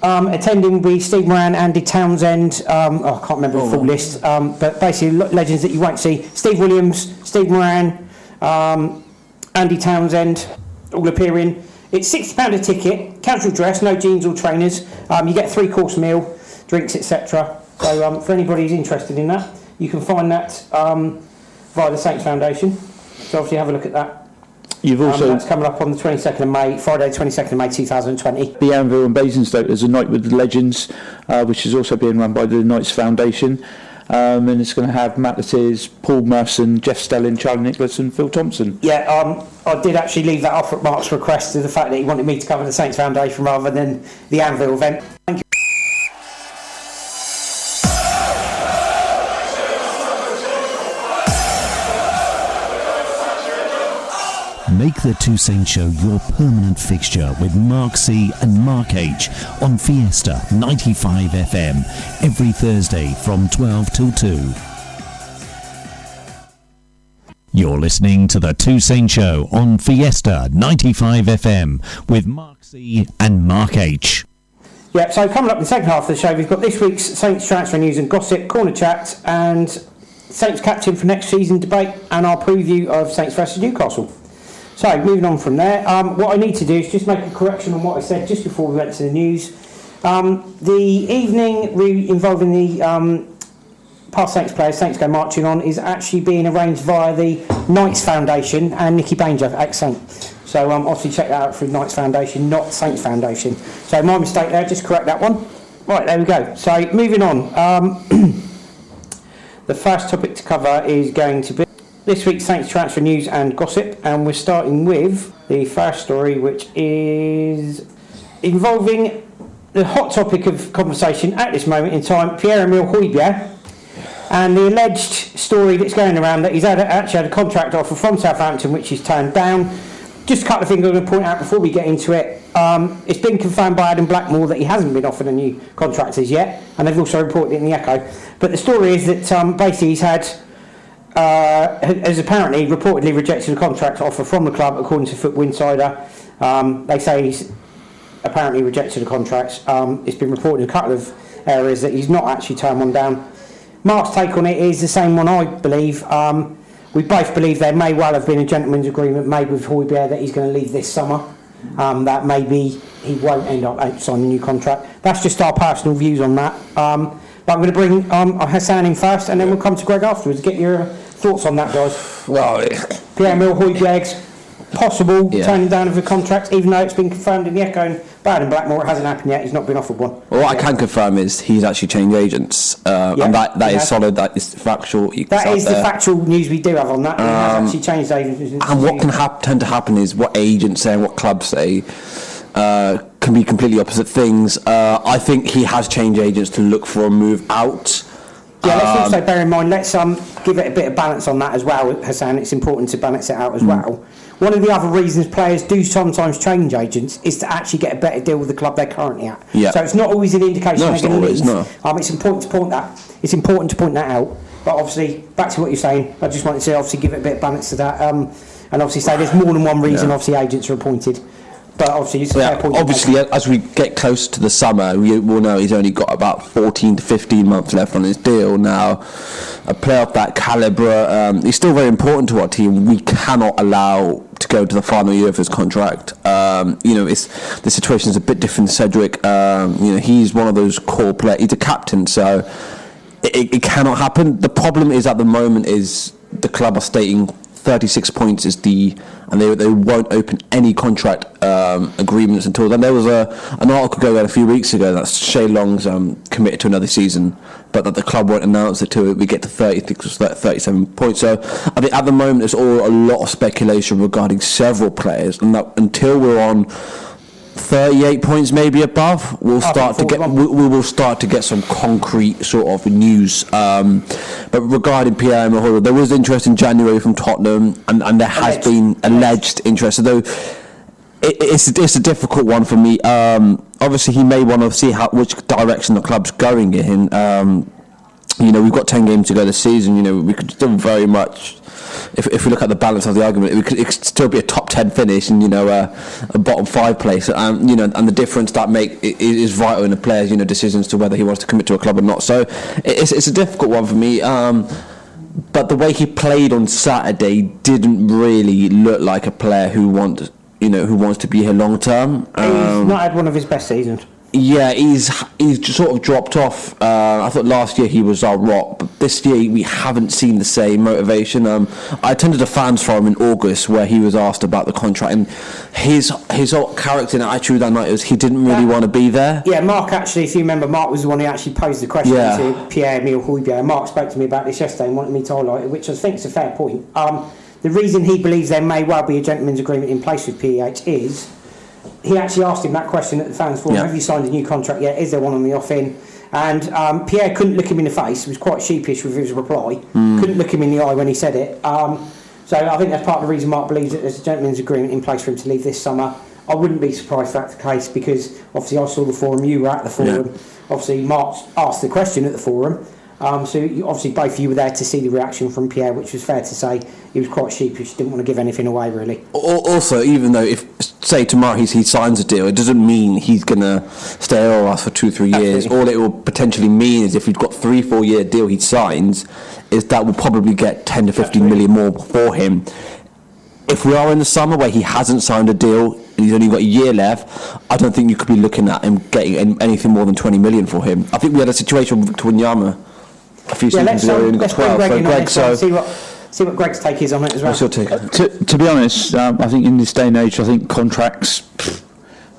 Attending will be Steve Moran, Andy Townsend, I can't remember the full list, but basically legends that you won't see. Steve Williams, Steve Moran, Andy Townsend, all appearing. It's £60 a ticket, casual dress, no jeans or trainers. You get a 3-course meal, drinks, etc. So for anybody who's interested in that, you can find that via the Saints Foundation. So obviously have a look at that. You've also that's coming up on the 22nd of May, Friday 22nd of May 2020. the Anvil and Basingstoke. There's a night with the Legends, which is also being run by the Knights Foundation. And it's going to have Matt Lettiers, Paul Merson, Jeff Stelling, Charlie Nicholas and Phil Thompson. Yeah, I did actually leave that off at Mark's request to the fact that he wanted me to cover the Saints Foundation rather than the Anvil event. Thank you. Make the Two Saints Show your permanent fixture with Mark C and Mark H on Fiesta 95 FM every Thursday from 12 till 2. You're listening to the Two Saints Show on Fiesta 95 FM with Mark C and Mark H. Yeah, so coming up in the second half of the show, we've got this week's Saints transfer news and gossip, corner chat, and Saints captain for next season debate, and our preview of Saints versus Newcastle. So, moving on from there, what I need to do is just make a correction on what I said just before we went to the news. The evening involving the past Saints players, Saints Go Marching On, is actually being arranged via the Knights Foundation and Nicky Banger, ex-Saint. So, obviously check that out through Knights Foundation, not Saints Foundation. So, my mistake there, just correct that one. Right, there we go. So, moving on. The first topic to cover is going to be this week's Saints transfer news and gossip, and we're starting with the first story, which is involving the hot topic of conversation at this moment in time, Pierre-Emile Højbjerg, and the alleged story that's going around that he's actually had a contract offer from Southampton which he's turned down. Just a couple of things I'm going to point out before we get into it. It's been confirmed by Adam Blackmore that he hasn't been offered a new contract as yet, and they've also reported it in the Echo. But the story is that basically he's had has apparently reportedly rejected a contract offer from the club, according to Football Insider. They say he's apparently rejected a contract. It's been reported in a couple of areas that he's not actually turned one down. Mark's take on it is the same one, I believe. We both believe there may well have been a gentleman's agreement made with Højbjerg that he's going to leave this summer. That maybe he won't end up signing a new contract. That's just our personal views on that. But I'm going to bring Hassan in first, and then we'll come to Greg afterwards. Get your thoughts on that, guys. Well, Pierre-Emile Højbjerg's possible turning down of a contract, even though it's been confirmed in the Echo and Bowden Blackmore, it hasn't happened yet. He's not been offered one. Well, what I can confirm is he's actually changed agents, and that is solid. That is factual. That is the factual news we do have on that. He has actually changed agents. And what can tend to happen is what agents say and what clubs say can be completely opposite things. I think he has changed agents to look for a move out. Yeah, let's also bear in mind, let's give it a bit of balance on that as well, Hassan. It's important to balance it out as well. One of the other reasons players do sometimes change agents is to actually get a better deal with the club they're currently at. Yeah. So it's not always an indication they're going to leave. No. It's important to point that out. But obviously, back to what you're saying, I just wanted to obviously give it a bit of balance to that, and obviously say there's more than one reason obviously agents are appointed. But obviously, it's a fair point. Obviously, as we get close to the summer, we will know he's only got about 14 to 15 months left on his deal. Now, a player of that calibre, he's still very important to our team. We cannot allow to go to the final year of his contract. The situation is a bit different. Cedric, he's one of those core players. He's a captain, so it cannot happen. The problem is at the moment is the club are stating 36 points is and they won't open any contract agreements until then. There was an article going out a few weeks ago that Shay Long's committed to another season, but that the club won't announce it till we get to 37 points. So I think at the moment there's a lot of speculation regarding several players, and that until we're on 38 points maybe above, we will start to get some concrete sort of news. But regarding Pierre-Emile Højbjerg, there was interest in January from Tottenham, and there has been alleged interest, although it's a difficult one for me. Obviously he may want to see which direction the club's going in. We've got 10 games to go this season. We could still very much, if we look at the balance of the argument, it could still be a top 10 finish and a bottom 5 place. And the difference that is vital in a player's decisions to whether he wants to commit to a club or not. So it's a difficult one for me. But the way he played on Saturday didn't really look like a player who wants to be here long term. He's not had one of his best seasons. Yeah, he's just sort of dropped off. I thought last year he was our rock, but this year we haven't seen the same motivation. I attended a fans forum in August where he was asked about the contract, and his whole character and attitude that night was he didn't really want to be there. Yeah, Mark actually, if you remember, Mark was the one who actually posed the question to Pierre-Emile Højbjerg. Mark spoke to me about this yesterday and wanted me to highlight it, which I think is a fair point. The reason he believes there may well be a gentleman's agreement in place with PEH is he actually asked him that question at the fans forum, have you signed a new contract yet? Is there one on the offing? And Pierre couldn't look him in the face. He was quite sheepish with his reply. Couldn't look him in the eye when he said it. So I think that's part of the reason Mark believes that there's a gentleman's agreement in place for him to leave this summer. I wouldn't be surprised if that's the case, because obviously I saw the forum, you were at the forum. Obviously Mark asked the question at the forum. So obviously both of you were there to see the reaction from Pierre, which was fair to say. He was quite sheepish, didn't want to give anything away really. Also, even though if say tomorrow he signs a deal, it doesn't mean he's going to stay with us for 2-3 years. All it will potentially mean is if we've got 3-4 year deal he signs, is that we'll probably get 10 to 15 million more for him. If we are in the summer where he hasn't signed a deal and he's only got a year left, I don't think you could be looking at him getting anything more than 20 million for him. I think we had a situation with Victor Wanyama a few seasons ago, and got 12. Greg, see what Greg's take is on it as well. What's your take? To be honest, I think in this day and age, I think contracts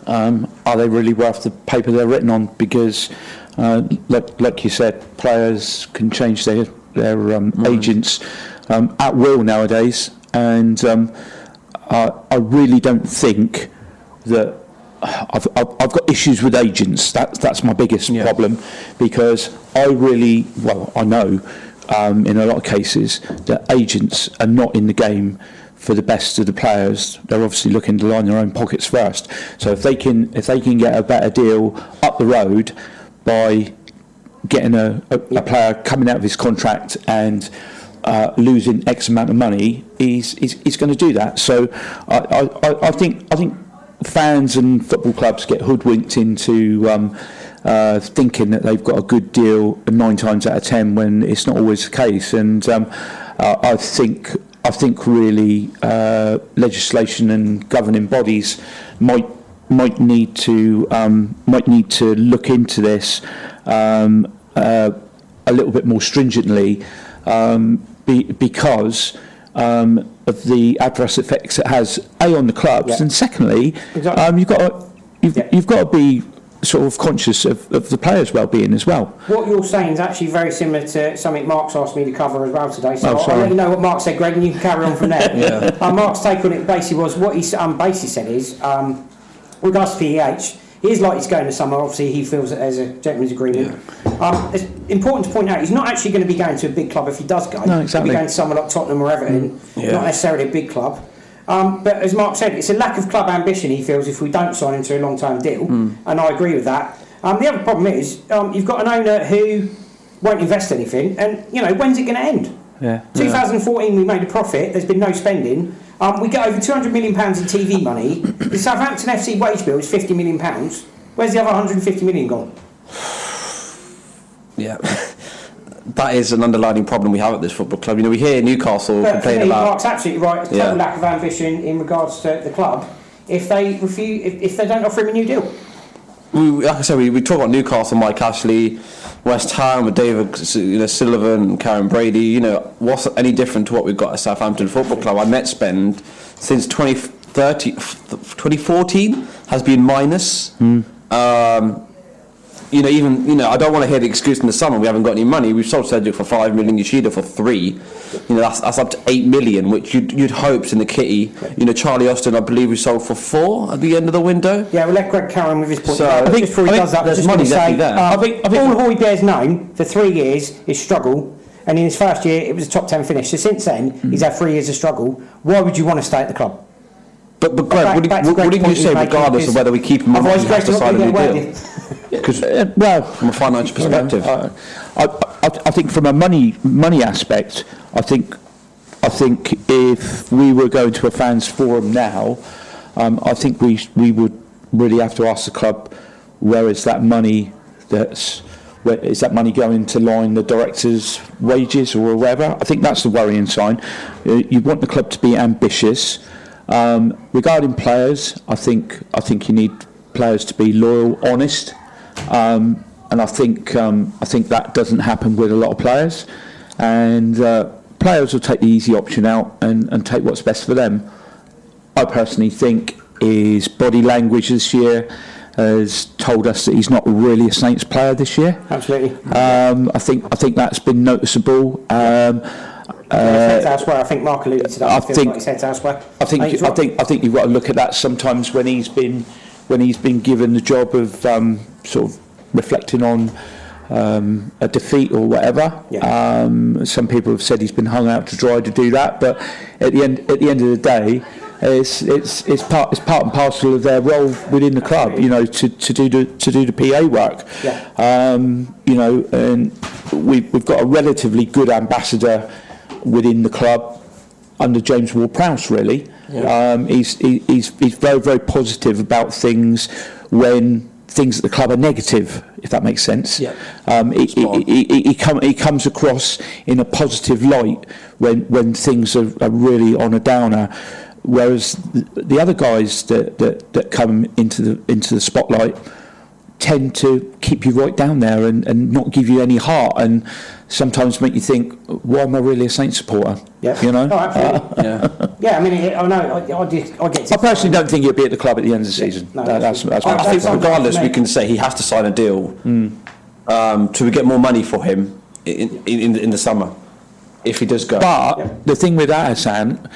are they really worth the paper they're written on? Because, like you said, players can change their agents at will nowadays, and I really don't think that. I've got issues with agents. That's my biggest problem, because I know in a lot of cases that agents are not in the game for the best of the players. They're obviously looking to line their own pockets first. So if they can get a better deal up the road by getting a player coming out of his contract and losing X amount of money, he's going to do that. So I think fans and football clubs get hoodwinked into thinking that they've got a good deal 9 times out of 10 when it's not always the case. And I think really legislation and governing bodies might need to look into this a little bit more stringently, because of the adverse effects it has on the clubs, and secondly, you've got to be sort of conscious of the players' well-being as well. What you're saying is actually very similar to something Mark's asked me to cover as well today, so I'll let you know what Mark said, Greg, and you can carry on from there. Mark's take on it basically was, what he basically said is, with regards to PEH, he is likely to go in the summer. Obviously, he feels that there's a gentleman's agreement. It's important to point out he's not actually going to be going to a big club if he does go. No, exactly. He'll be going to somewhere like Tottenham or Everton, not necessarily a big club. But as Mark said, it's a lack of club ambition, he feels, if we don't sign him to a long-term deal, and I agree with that. The other problem is you've got an owner who won't invest anything, and when's it going to end? 2014 we made a profit, there's been no spending. We get over £200 million in TV money. The Southampton FC wage bill is £50 million. Where's the other £150 million gone? Yeah, that is an underlying problem we have at this football club. We hear Newcastle complain about. Mark's absolutely right. It's a total lack of ambition in regards to the club. If they refuse, if they don't offer him a new deal. Like I said, we talk about Newcastle, Mike Ashley, West Ham with David Sullivan and Karen Brady. What's any different to what we've got at Southampton Football Club? Our net spend since 2014 has been minus. I don't want to hear the excuse in the summer we haven't got any money. We've sold Cedric for 5 million, Yoshida for 3. That's up to 8 million, which you'd hoped in the kitty. Charlie Austin, I believe we sold for 4 at the end of the window. Yeah, we'll let Greg carry on with his point. So I think before he does that, there's money definitely there. I think all Højbjerg's known for 3 years is struggle, and in his first year it was a top 10 finish. So since then he's had 3 years of struggle. Why would you want to stay at the club? But Greg, wouldn't you say, regardless of whether we keep him or not, he has to sign a new deal? Because from a financial perspective, I think from a money aspect, I think if we were going to a fans forum now, I think we would really have to ask the club, where is that money where is that money going to line the directors' wages or wherever? I think that's the worrying sign. You want the club to be ambitious. Regarding players, I think you need players to be loyal, honest, and I think that doesn't happen with a lot of players, and players will take the easy option out and take what's best for them. I personally think his body language this year has told us that he's not really a Saints player this year. Absolutely. I think that's been noticeable. Elsewhere, I think Mark alluded to that. I think like he said elsewhere. I think you've got to look at that sometimes when he's been given the job of sort of reflecting on a defeat or whatever. Yeah. Some people have said he's been hung out to dry to do that, but at the end of the day, it's part and parcel of their role within the club. You know, to do the PA work. Yeah. You know, and we've got a relatively good ambassador within the club under James Ward-Prowse, really. Yeah. He's very, very positive about things when things at the club are negative, if that makes sense. Yeah. He comes across in a positive light when things are really on a downer, whereas the other guys that come into the spotlight tend to keep you right down there and not give you any heart, and sometimes make you think, why am I really a Saints supporter? Yeah. You know? Oh, absolutely. Yeah, I mean, I know, I get to... I personally don't think he'll be at the club at the end of the season. No, that's I think regardless, we can say he has to sign a deal to get more money for him in the summer, if he does go. But the thing with that, Hassan,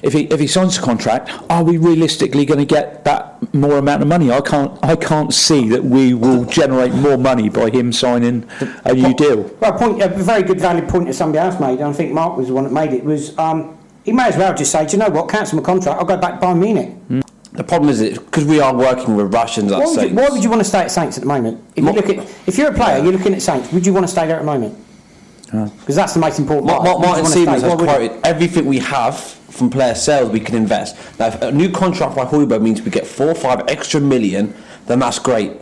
if he signs a contract, are we realistically going to get that more amount of money? I can't see that we will generate more money by him signing a new deal. Well, a very good valid point that somebody else made, and I think Mark was the one that made it, was he may as well just say, do you know what, cancel my contract, I'll go back to Bayern Munich. The problem is, because we are working with Russians at Saints. Why would you want to stay at Saints at the moment? If you're a player, you're looking at Saints, would you want to stay there at the moment? Because that's the most important part. Martin Stevens has quoted, everything we have from player sales we can invest. Now, if a new contract by Højbjerg means we get 4 or 5 extra million, then that's great.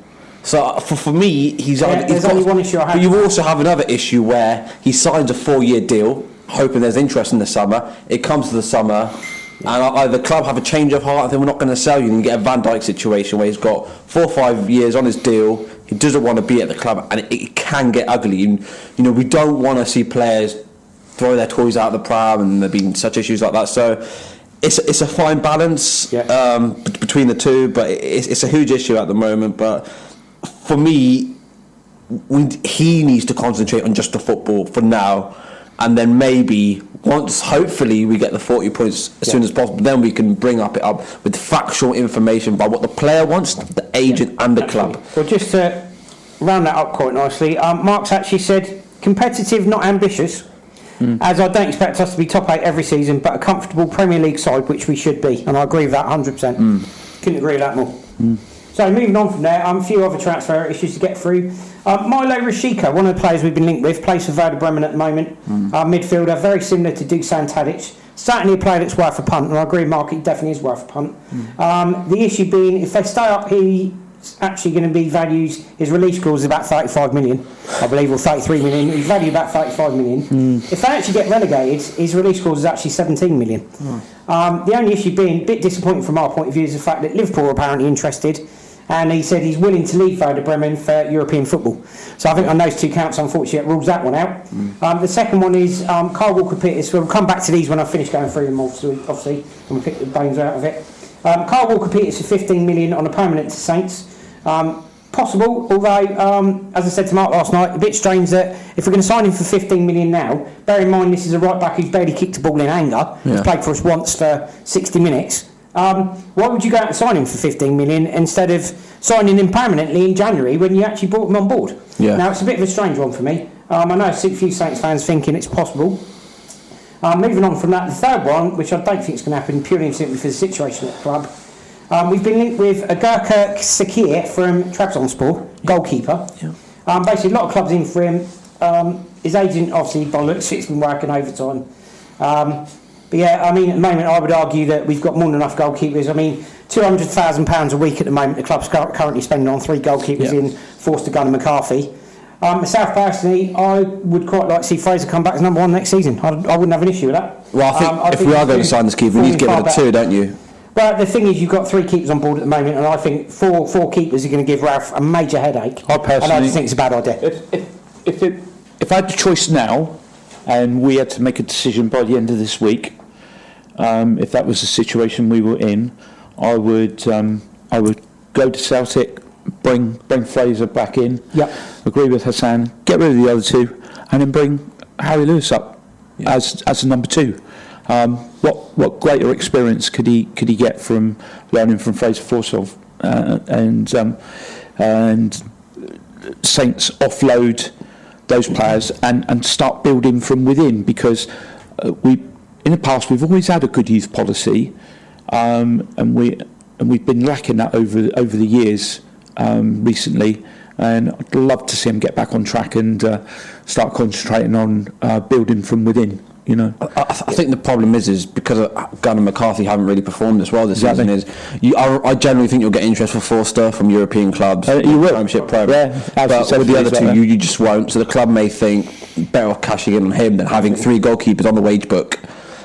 So for me, there's only one issue I have. But you also have another issue where he signs a 4-year deal, hoping there's interest in the summer. It comes to the summer, and either the club have a change of heart and then we're not going to sell you, and you get a Van Dijk situation where he's got 4 or 5 years on his deal. He doesn't want to be at the club, and it can get ugly. And, you know, we don't want to see players throw their toys out of the pram, and there been such issues like that. So it's a fine balance between the two, but it's a huge issue at the moment. But for me, he needs to concentrate on just the football for now, and then maybe once, hopefully, we get the 40 points as soon as possible, then we can bring it up with factual information about what the player wants, the agent and the club. Well, just to round that up quite nicely, Mark's actually said competitive, not ambitious, as I don't expect us to be top 8 every season, but a comfortable Premier League side, which we should be, and I agree with that 100%. Couldn't agree with that more. So moving on from there, a few other transfer issues to get through. Milo Rashica, one of the players we've been linked with, plays for Werder Bremen at the moment. Midfielder, very similar to Dusan Tadic. Certainly a player that's worth a punt, and I agree, Mark, he definitely is worth a punt. The issue being, if they stay up, he's actually going to be values, his release clause is about 35 million, I believe, or 33 million. He's valued about 35 million. If they actually get relegated, his release clause is actually 17 million. The only issue being, a bit disappointing from our point of view, is the fact that Liverpool are apparently interested, and he said he's willing to leave Werder Bremen for European football. So I think on those two counts, unfortunately, it rules that one out. The second one is Kyle Walker-Peters. We'll come back to these when I finish going through them, obviously, and we'll pick the bones out of it. Kyle Walker-Peters for 15 million on a permanent to Saints. Possible, although, as I said to Mark last night, a bit strange that if we're going to sign him for 15 million now, bear in mind this is a right back who's barely kicked a ball in anger, he's played for us once for 60 minutes. Why would you go out and sign him for 15 million instead of signing him permanently in January when you actually brought him on board? Now, it's a bit of a strange one for me. I know a few Saints fans thinking it's possible. Moving on from that, the third one, which I don't think is going to happen purely and simply for the situation at the club, we've been linked with Agurka Sakir from Trabzonspor, goalkeeper. Basically, a lot of clubs in for him. His agent, obviously, by looks, it's been working overtime. But yeah, I mean, at the moment, I would argue that we've got more than enough goalkeepers. I mean, £200,000 a week at the moment, the club's currently spending on 3 goalkeepers in Forster, Gunn and McCarthy. Myself personally, I would quite like to see Fraser come back as number 1 next season. I wouldn't have an issue with that. Well, I think if we are going to sign this keeper, we need to give it a 2, don't you? But the thing is, you've got 3 keepers on board at the moment, and I think four keepers are going to give Ralph a major headache. I personally, and I just think it's a bad idea. If I had the choice now, and we had to make a decision by the end of this week, if that was the situation we were in, I would go to Celtic, bring Fraser back in. Yep. Agree with Hassan. Get rid of the other 2, and then bring Harry Lewis up as a number 2. What greater experience could he get from learning from Fraser Forsyth and Saints offload those players and start building from within, because in the past we've always had a good youth policy, and we've been lacking that over the years recently, and I'd love to see him get back on track and start concentrating on building from within. You know, I think the problem is because Gunn and McCarthy haven't really performed as well this season. I generally think you'll get interest for Forster from European clubs. You will. Championship Pro. Yeah, but with the other 2, you just won't. So the club may think better off cashing in on him than having 3 goalkeepers on the wage book,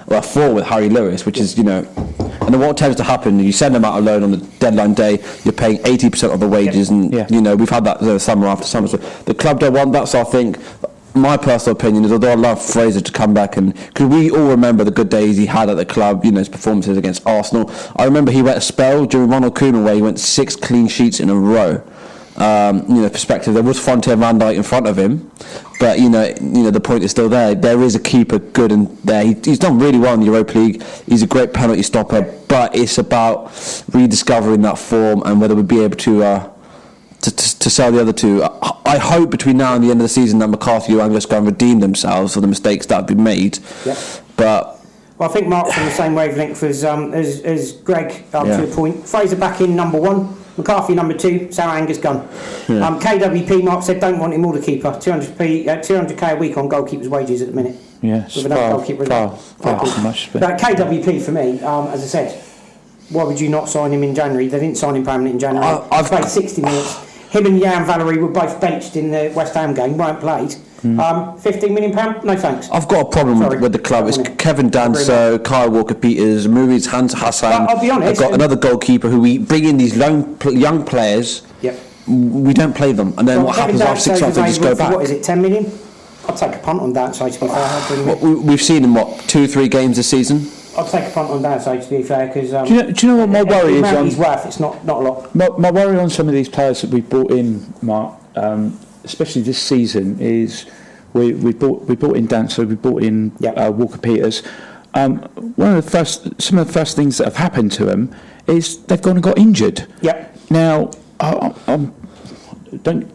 or 4 with Harry Lewis, which is, and then what tends to happen, you send them out alone on the deadline day, you're paying 80% of the wages, and we've had that summer after summer. So the club don't want that. So I think, my personal opinion is, although I love Fraser to come back, and because we all remember the good days he had at the club, his performances against Arsenal. I remember he went a spell during Ronald Koeman where he went 6 clean sheets in a row. Perspective, there was Fonte and Van Dijk in front of him, but the point is still there. There is a keeper good in there. He's done really well in the Europa League. He's a great penalty stopper, but it's about rediscovering that form and whether we'll be able to sell the other 2. I hope between now and the end of the season that McCarthy and Angus go and redeem themselves for the mistakes that have been made. Yep. But I think Mark's on the same wavelength as Greg to a point. Fraser back in number 1, McCarthy number 2, so Angus Gunn. Yeah. KWP, Mark said, don't want him all the keeper. 200k a week on goalkeepers' wages at the minute. Yes, with another goalkeeper. Far too much. But KWP for me, as I said, why would you not sign him in January? They didn't sign him permanent in January. I've played 60 minutes. Him and Jan Valerie were both benched in the West Ham game, weren't played. £15 million? No thanks. I've got a problem with the club. It's Kevin Danso, Kyle Walker-Peters, Muriz Hassan. I'll be honest. I've got another goalkeeper who we bring in these young players. Yep. We don't play them. And then what happens after 6 months, they just go back. What is it, 10 million? I'll take a punt on that side, to be fair. We've seen him, 2-3 games this season? I'll take a punt on that side, to be fair, because do you know what my worry is on? He's worth, it's not a lot. My worry on some of these players that we've brought in, Mark, especially this season, is we brought in Danso, we brought in Walker-Peters. Some of the first things that have happened to them is they've gone and got injured. Yep. Now, don't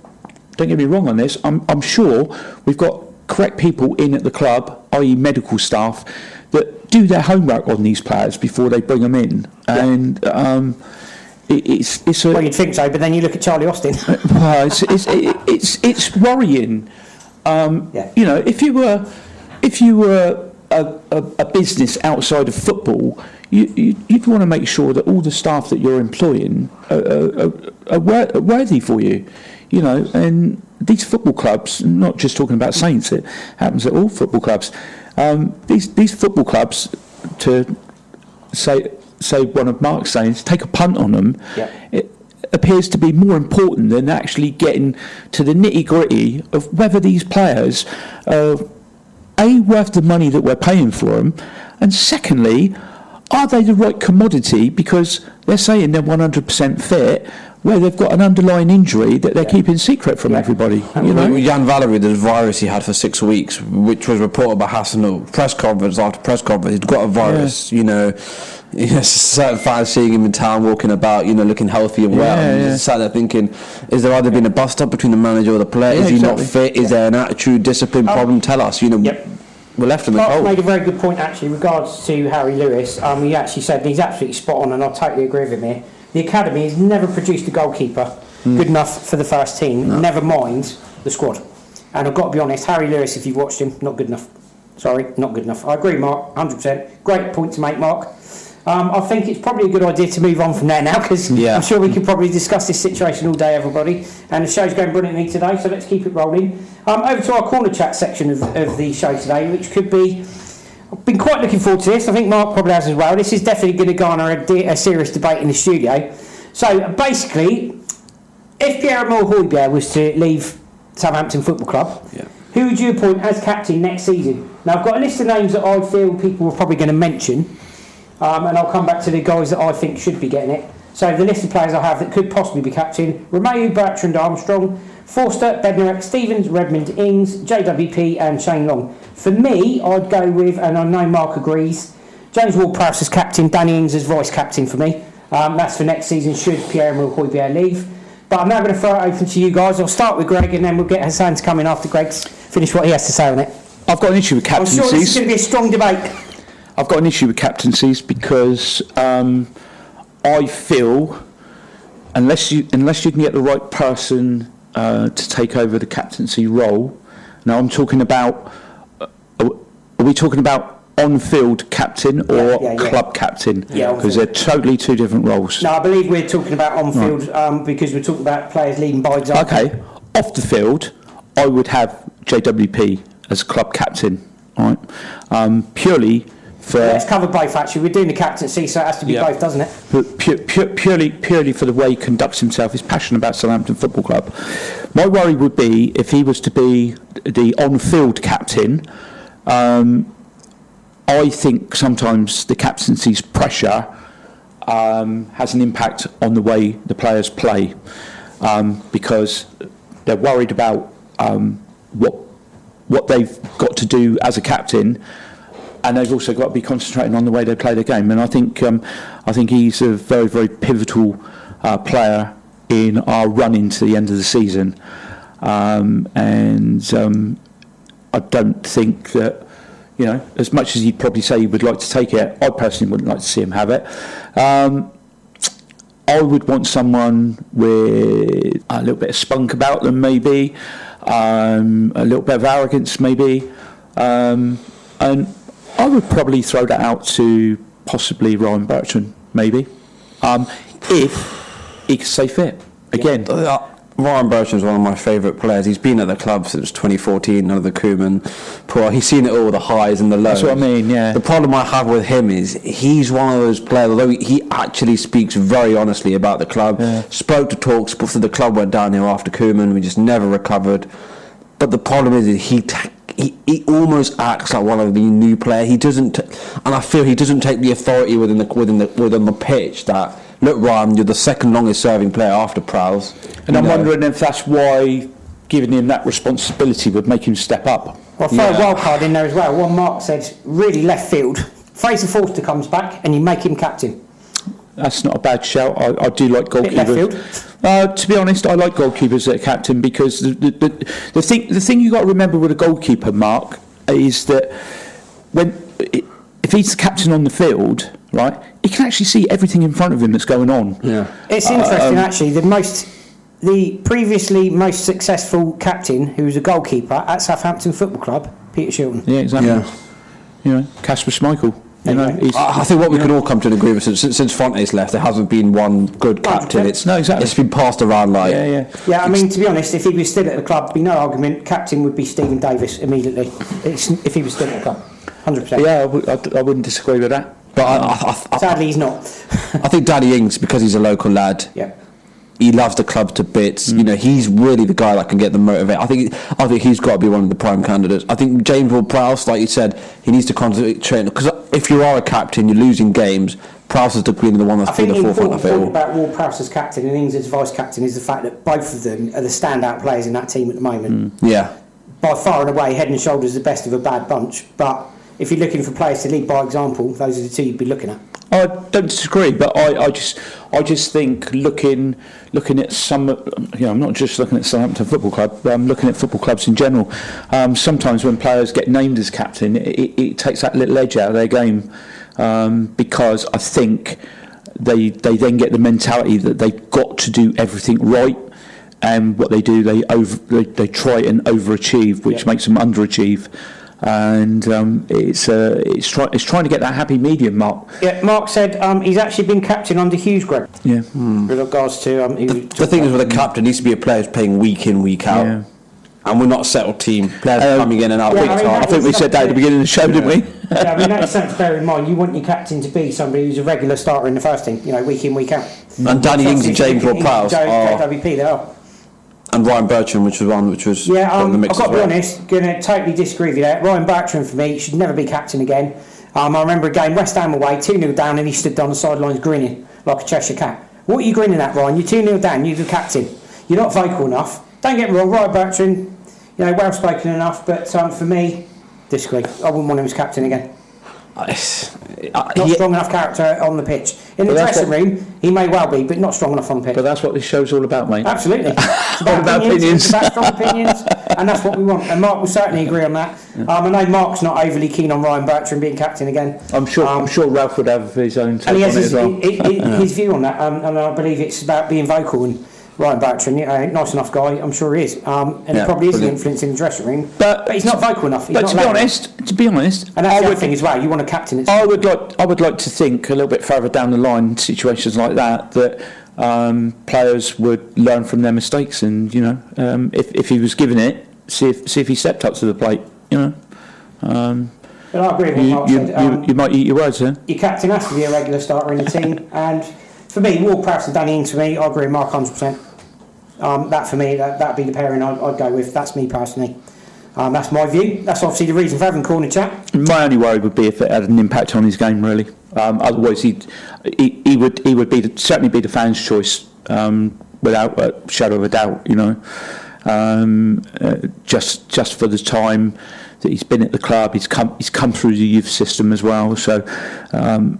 get me wrong on this. I'm sure we've got correct people in at the club, i.e. medical staff, that do their homework on these players before they bring them in. Yeah. And it's a, well, you'd think so, but then you look at Charlie Austin. Well, it's worrying. If you were a business outside of football, you'd want to make sure that all the staff that you're employing are worthy for you. And these football clubs, not just talking about Saints, it happens at all football clubs. These football clubs, to say one of Mark's sayings, take a punt on them. Yeah. It appears to be more important than actually getting to the nitty-gritty of whether these players are worth the money that we're paying for them, and secondly, are they the right commodity, because they're saying they're 100% fit where they've got an underlying injury that they're keeping secret from everybody. Jan Valerie, the virus he had for 6 weeks, which was reported by Hassan press conference after press conference, he'd got a virus. Certain fans seeing him in town walking about, looking healthy and well. And just sat there thinking, is there either been a bust up between the manager or the player? Is he not fit? Is there an attitude, discipline problem? Tell us. We're left in the cold. Mark made a very good point actually regards to Harry Lewis. He actually said, and he's absolutely spot on, and I totally agree with him here. The academy has never produced a goalkeeper good enough for the first team, never mind the squad. And I've got to be honest, Harry Lewis, if you've watched him, not good enough. Sorry, not good enough. I agree, Mark, 100%. Great point to make, Mark. I think it's probably a good idea to move on from there now, because I'm sure we could probably discuss this situation all day, everybody. And the show's going brilliantly today, so let's keep it rolling. Over to our corner chat section of the show today, which could be I've been quite looking forward to this. I think Mark probably has as well. This is definitely going to garner a serious debate in the studio. So basically, if Pierre-Emile Højbjerg was to leave Southampton Football Club, who would you appoint as captain next season? Now, I've got a list of names that I feel people are probably going to mention, and I'll come back to the guys that I think should be getting it. So the list of players I have that could possibly be captain: Romeu, Bertrand, Armstrong, Forster, Bednarek, Stevens, Redmond, Ings, JWP and Shane Long. For me, I'd go with, and I know Mark agrees, James Ward-Prowse as captain, Danny Ings as vice-captain for me. That's for next season should Pierre-Emile Højbjerg leave. But I'm now going to throw it open to you guys. I'll start with Greg and then we'll get Hassan to come in after Greg's finished what he has to say on it. I've got an issue with captaincies. I'm sure this is going to be a strong debate. I've got an issue with captaincies because I feel unless you can get the right person to take over the captaincy role. Now I'm talking about. Are we talking about on-field captain or club captain? Yeah, because they're totally two different roles. No, I believe we're talking about on-field because we're talking about players leading by example. Okay, off the field, I would have JWP as club captain, right? Purely for... Let's cover both, actually. We're doing the captaincy, so it has to be both, doesn't it? But purely for the way he conducts himself, his passion about Southampton Football Club. My worry would be if he was to be the on-field captain. I think sometimes the captaincy's pressure has an impact on the way the players play because they're worried about what they've got to do as a captain, and they've also got to be concentrating on the way they play the game. And I think he's a very, very pivotal player in our run into the end of the season, and I don't think that, you know, as much as he'd probably say he would like to take it, I personally wouldn't like to see him have it. I would want someone with a little bit of spunk about them, maybe, a little bit of arrogance, maybe, and I would probably throw that out to possibly Ryan Bertrand, maybe, if he could stay fit again. Ryan Bertrand's one of my favourite players. He's been at the club since 2014 under the Koeman. He's seen it all, the highs and the lows. That's what I mean, yeah. The problem I have with him is he's one of those players, although he actually speaks very honestly about the club, spoke to talks before the club went down here after Koeman, we just never recovered. But the problem is he almost acts like one of the new players. He doesn't, and I feel he doesn't take the authority within the pitch that, look, Ryan, you're the second longest serving player after Prowse. And I'm wondering if that's why giving him that responsibility would make him step up. Well, throw a wild card in there as well. One Mark said, really left field. Fraser Forster comes back and you make him captain. That's not a bad shout. I do like goalkeepers. Left field. To be honest, I like goalkeepers that are captain because the thing you got to remember with a goalkeeper, Mark, is that if he's the captain on the field, right, he can actually see everything in front of him that's going on. Yeah, it's interesting actually. The previously most successful captain, who was a goalkeeper at Southampton Football Club, Peter Shilton. Yeah, exactly. Yeah. You know, Kasper Schmeichel. You know, I think what we can all come to an agreement since Fonte's left, there hasn't been one good captain. It's been passed around like. Yeah, I mean, to be honest, if he was still at the club, be no argument. Captain would be Stephen Davis immediately. If he was still at the club, 100%. Yeah, I wouldn't disagree with that. But sadly, he's not. I think Danny Ings, because he's a local lad. Yeah. He loves the club to bits. You know, he's really the guy that can get them motivated. I think he's got to be one of the prime candidates. I think James Ward-Prowse, like you said, he needs to concentrate, because if you are a captain, you're losing games. Prowse is the one that's been the forefront of it all. The thing about Ward-Prowse as captain and Ings as vice captain is the fact that both of them are the standout players in that team at the moment. Yeah. By far and away, head and shoulders the best of a bad bunch. But if you're looking for players to lead by example, those are the two you'd be looking at. I don't disagree, but I just think looking at some, you know, I'm not just looking at Southampton Football Club, but I'm looking at football clubs in general. Sometimes when players get named as captain, it takes that little edge out of their game, because I think they then get the mentality that they've got to do everything right, and what they do, they try and overachieve, which makes them underachieve. And it's trying to get that happy medium, Mark. Yeah, Mark said he's actually been captain under Hughes, Greg. Yeah. With regards to the thing is, with a captain, needs to be a player who's playing week in, week out. Yeah. And we're not a settled team. Players coming in and out. I think we said that at the beginning of the show, didn't we? Yeah, I mean, that's something to bear in mind. You want your captain to be somebody who's a regular starter in the first team, week in, week out. And Danny Ings and James Ward-Prowse JWP, they are. And Ryan Bertrand, which was yeah. the mix. I've got to be honest, going to totally disagree with you there. Ryan Bertrand for me should never be captain again. I remember a game West Ham away, 2-0 down, and he stood down the sidelines grinning like a Cheshire cat. What are you grinning at, Ryan? You're 2-0 down. You're the captain. You're not vocal enough. Don't get me wrong, Ryan Bertrand, well spoken enough, but for me, disagree. I wouldn't want him as captain again. Not strong enough character on the pitch. In the dressing room, he may well be, but not strong enough on the pitch. But that's what this show's all about, mate. Absolutely. It's about opinions. It's about strong opinions, and that's what we want. And Mark will certainly agree on that. I know Mark's not overly keen on Ryan Bertrand being captain again. I'm sure Ralph would have his own take and he on has it as well. His view on that, and I believe it's about being vocal. And Ryan Bertrand, nice enough guy, I'm sure he is, and he probably is an influence in the dressing room. But he's not vocal enough. But to be honest, and that's the other thing as well. You want a captain. I would like to think a little bit further down the line, situations like that players would learn from their mistakes, and if he was given it, see if he stepped up to the plate. But I agree with what Mark said. You might eat your words, huh? Your captain has to be a regular starter in the team, and for me, Ward-Prowse and Danny Ings, for me, I agree with Mark 100%. That for me, that'd be the pairing I'd go with. That's me personally. That's my view. That's obviously the reason for having corner chat. My only worry would be if it had an impact on his game, really. Otherwise, he would certainly be the fans' choice without a shadow of a doubt. Just for the time that he's been at the club, he's come through the youth system as well. So,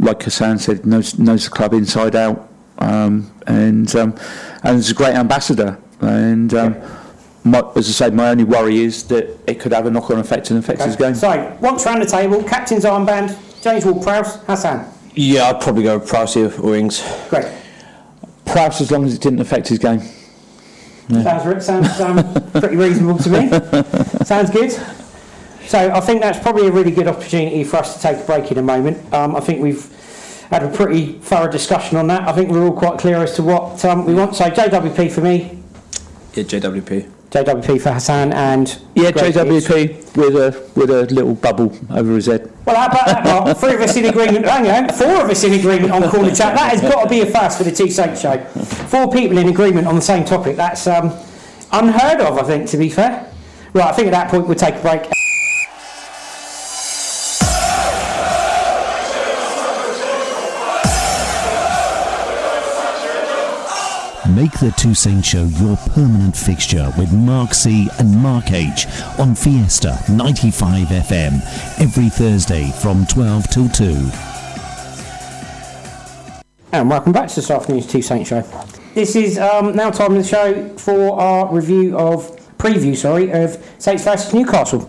like Hassan said, knows the club inside out, and is a great ambassador. And as I say, my only worry is that it could have a knock-on effect and affect his game. So, once round the table, captain's armband, James Ward-Prowse, Hassan. Yeah, I'd probably go with Prowse or Ings. Great. Prowse, as long as it didn't affect his game. Yeah. Sounds pretty reasonable to me. Sounds good. So I think that's probably a really good opportunity for us to take a break in a moment. I think we've had a pretty thorough discussion on that. I think we're all quite clear as to what we want. So JWP for me. Yeah, JWP. JWP for Hassan and... Yeah, JWP with a little bubble over his head. Well, how about that, Mark? 4 of us in agreement on Corner Chat. That has got to be a first for the Two Saints show. 4 people in agreement on the same topic. That's unheard of, I think, to be fair. Right, I think at that point we'll take a break. Make the Two Saints Show your permanent fixture with Mark C and Mark H on Fiesta 95 FM every Thursday from 12 till 2. And welcome back to this afternoon's Two Saints Show. This is now time in the show for our preview of Saints versus Newcastle.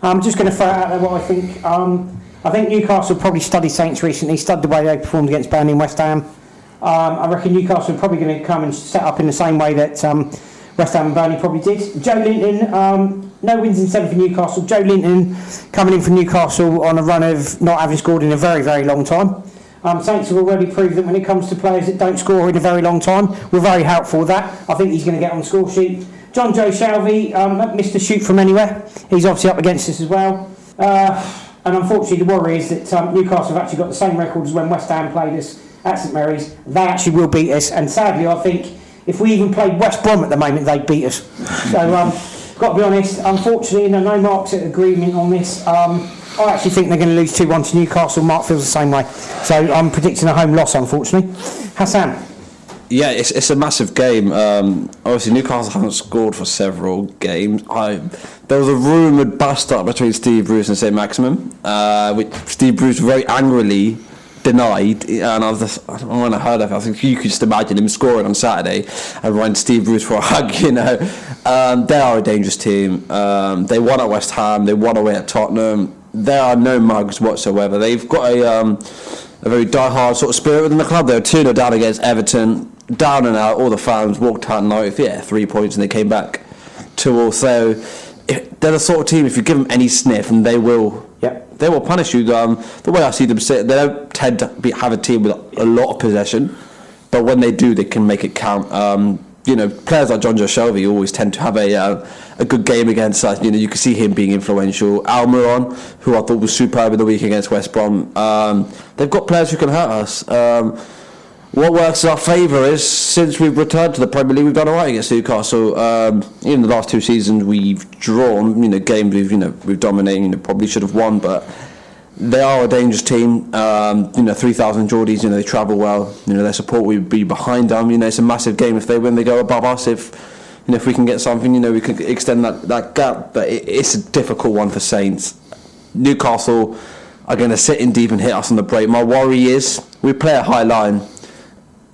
I'm just going to throw out there what I think. I think Newcastle probably studied Saints recently, studied the way they performed against Burnley and West Ham. I reckon Newcastle are probably going to come and set up in the same way that West Ham and Burnley probably did. Joe Linton, no wins in 7 for Newcastle. Joe Linton coming in for Newcastle on a run of not having scored in a very, very long time. Saints have already proved that when it comes to players that don't score in a very long time, we're very helpful with that. I think he's going to get on the score sheet. John Joe Shelvey, Mr. Shoot from Anywhere. He's obviously up against us as well. And unfortunately, the worry is that Newcastle have actually got the same record as when West Ham played us at St Mary's. They actually will beat us, and sadly I think if we even played West Brom at the moment they'd beat us. So got to be honest, unfortunately no Mark's at agreement on this. I actually think they're going to lose 2-1 to Newcastle. Mark feels the same way, so I'm predicting a home loss, unfortunately. Hassan. Yeah, it's a massive game. Obviously Newcastle haven't scored for several games. There was a rumoured bust-up between Steve Bruce and St Maximin, which Steve Bruce very angrily denied, and when I heard of it, I think you could just imagine him scoring on Saturday and running Steve Bruce for a hug. They are a dangerous team. They won at West Ham, they won away at Tottenham. There are no mugs whatsoever. They've got a very die-hard sort of spirit within the club. They were 2-0 down against Everton, down and out. All the fans walked out and 3 points, and they came back 2-2. So they're the sort of team, if you give them any sniff, and they will. Yep. They will punish you. The way I see them sit, they don't tend to have a team with a lot of possession, but when they do, they can make it count. Players like John Joe Shelvey always tend to have a good game against us. You know, you can see him being influential. Almiron, who I thought was superb in the week against West Brom. They've got players who can hurt us. What works in our favour is, since we've returned to the Premier League, we've done alright against Newcastle. In the last 2 seasons, we've drawn, games we've dominated, probably should have won, but they are a dangerous team. 3,000 Geordies, they travel well. Their support will be behind them. It's a massive game. If they win, they go above us. If we can get something, we can extend that gap. But it's a difficult one for Saints. Newcastle are going to sit in deep and hit us on the break. My worry is we play a high line.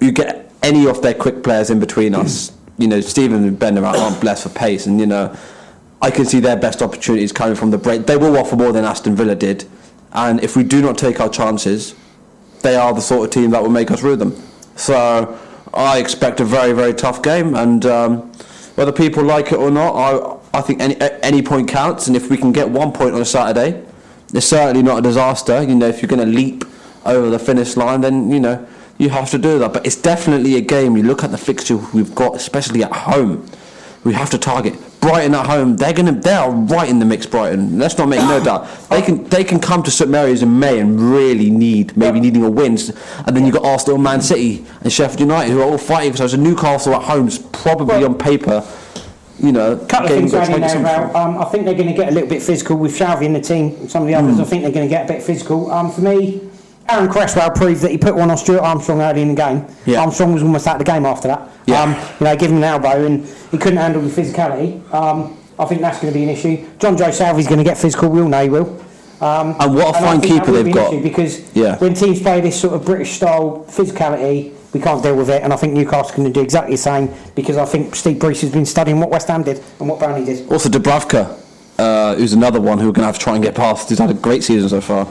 You get any of their quick players in between us. Steven and Ben aren't blessed for pace, and I can see their best opportunities coming from the break. They will offer more than Aston Villa did, and if we do not take our chances, they are the sort of team that will make us rue them. So I expect a very, very tough game, and whether people like it or not, I think any point counts, and if we can get 1 point on a Saturday, it's certainly not a disaster. If you're going to leap over the finish line, then you have to do that. But it's definitely a game. You look at the fixture we've got, especially at home, we have to target Brighton at home. They are right in the mix. Brighton, let's not make no doubt. They can come to St Mary's in May and really needing a win, and then you've got Arsenal, Man City and Sheffield United who are all fighting. So Newcastle at home is probably on paper, couple of things adding there about, I think they're going to get a little bit physical with Shalvey in the team and some of the others. I think they're going to get a bit physical. For me, Aaron Cresswell proved that he put one on Stuart Armstrong early in the game. Yeah. Armstrong was almost out of the game after that. Yeah. Give him an elbow and he couldn't handle the physicality. I think that's going to be an issue. John Joe Salvy's going to get physical. We all know he will. And what a fine keeper they've got. Because when teams play this sort of British style physicality, we can't deal with it. And I think Newcastle can do exactly the same, because I think Steve Bruce has been studying what West Ham did and what Burnley did. Also Dubravka, who's another one who we're going to have to try and get past. He's had a great season so far.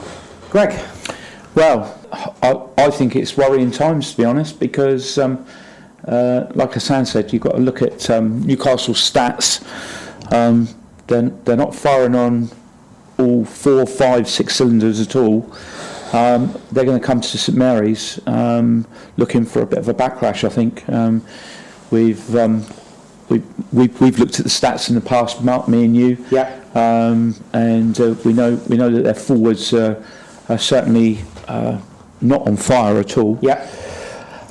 Greg? Well, I think it's worrying times, to be honest, because like Hassan said, you've got to look at Newcastle's stats. They're not firing on all 4, 5, 6 cylinders at all. They're going to come to St Mary's looking for a bit of a backlash. I think we've looked at the stats in the past, Mark, me and you, and we know that their forwards are certainly not on fire at all.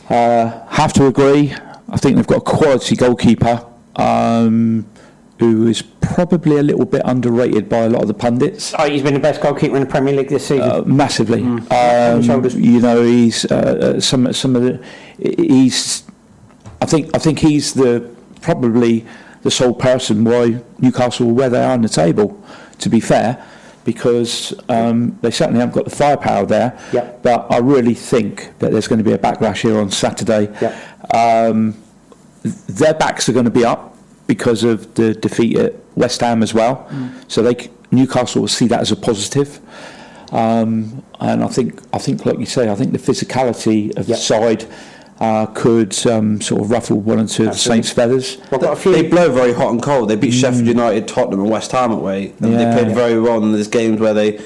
Have to agree. I think they've got a quality goalkeeper who is probably a little bit underrated by a lot of the pundits. He's been the best goalkeeper in the Premier League this season. Massively. He's some of the. He's. I think he's probably the sole person why Newcastle are where they are on the table. To be fair, because they certainly haven't got the firepower there. But I really think that there's going to be a backlash here on Saturday. Their backs are going to be up because of the defeat at West Ham as well. So Newcastle will see that as a positive. And I think, like you say, I think the physicality of the side could sort of ruffle one or two of the Saints' feathers. They blow very hot and cold. They beat Sheffield United, Tottenham and West Ham away. And they played very well in these games where they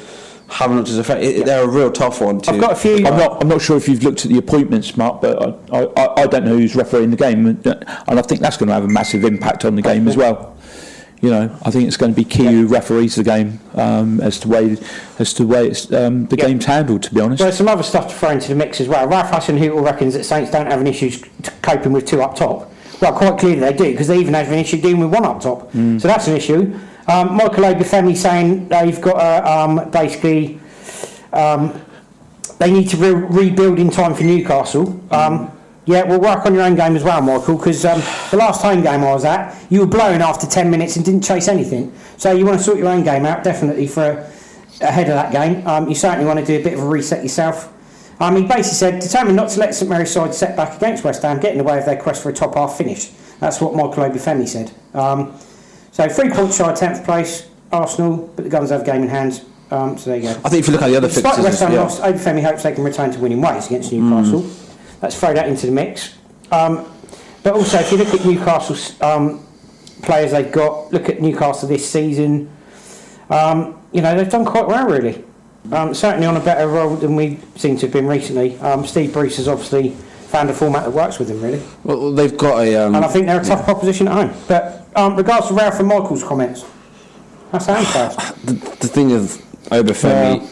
haven't looked as effective. They're a real tough one too. I've got a few. I'm not sure if you've looked at the appointments, Mark, but I don't know who's refereeing the game, and I think that's going to have a massive impact on the game as well. I think it's going to be key who referees the game as to way it's the game's handled. To be honest, there's some other stuff to throw into the mix as well. Ralph Hasenhüttl reckons that Saints don't have an issue coping with 2 up top. Well, quite clearly they do, because they even have an issue dealing with 1 up top. So that's an issue. Michael Obafemi saying they've got basically they need to rebuild in time for Newcastle. We'll work on your own game as well, Michael, because the last home game I was at, you were blowing after 10 minutes and didn't chase anything. So you want to sort your own game out, definitely, for ahead of that game. You certainly want to do a bit of a reset yourself. He basically said, determined not to let St Mary's side set back against West Ham, get in the way of their quest for a top half finish. That's what Michael Obafemi said. So 3 points shy of 10th place, Arsenal, but the Guns have a game in hand. So there you go. I think if you look at the other fixtures, despite West Ham loss, Obafemi hopes they can return to winning ways against Newcastle. Let's throw that into the mix. But also, if you look at Newcastle's players they've got, look at Newcastle this season, they've done quite well, really. Certainly on a better roll than we seem to have been recently. Steve Bruce has obviously found a format that works with them, really. Well, they've got a... and I think they're a tough proposition at home. But Regards to Ralph and Michael's comments. That's Sam first. The thing of Obafemi,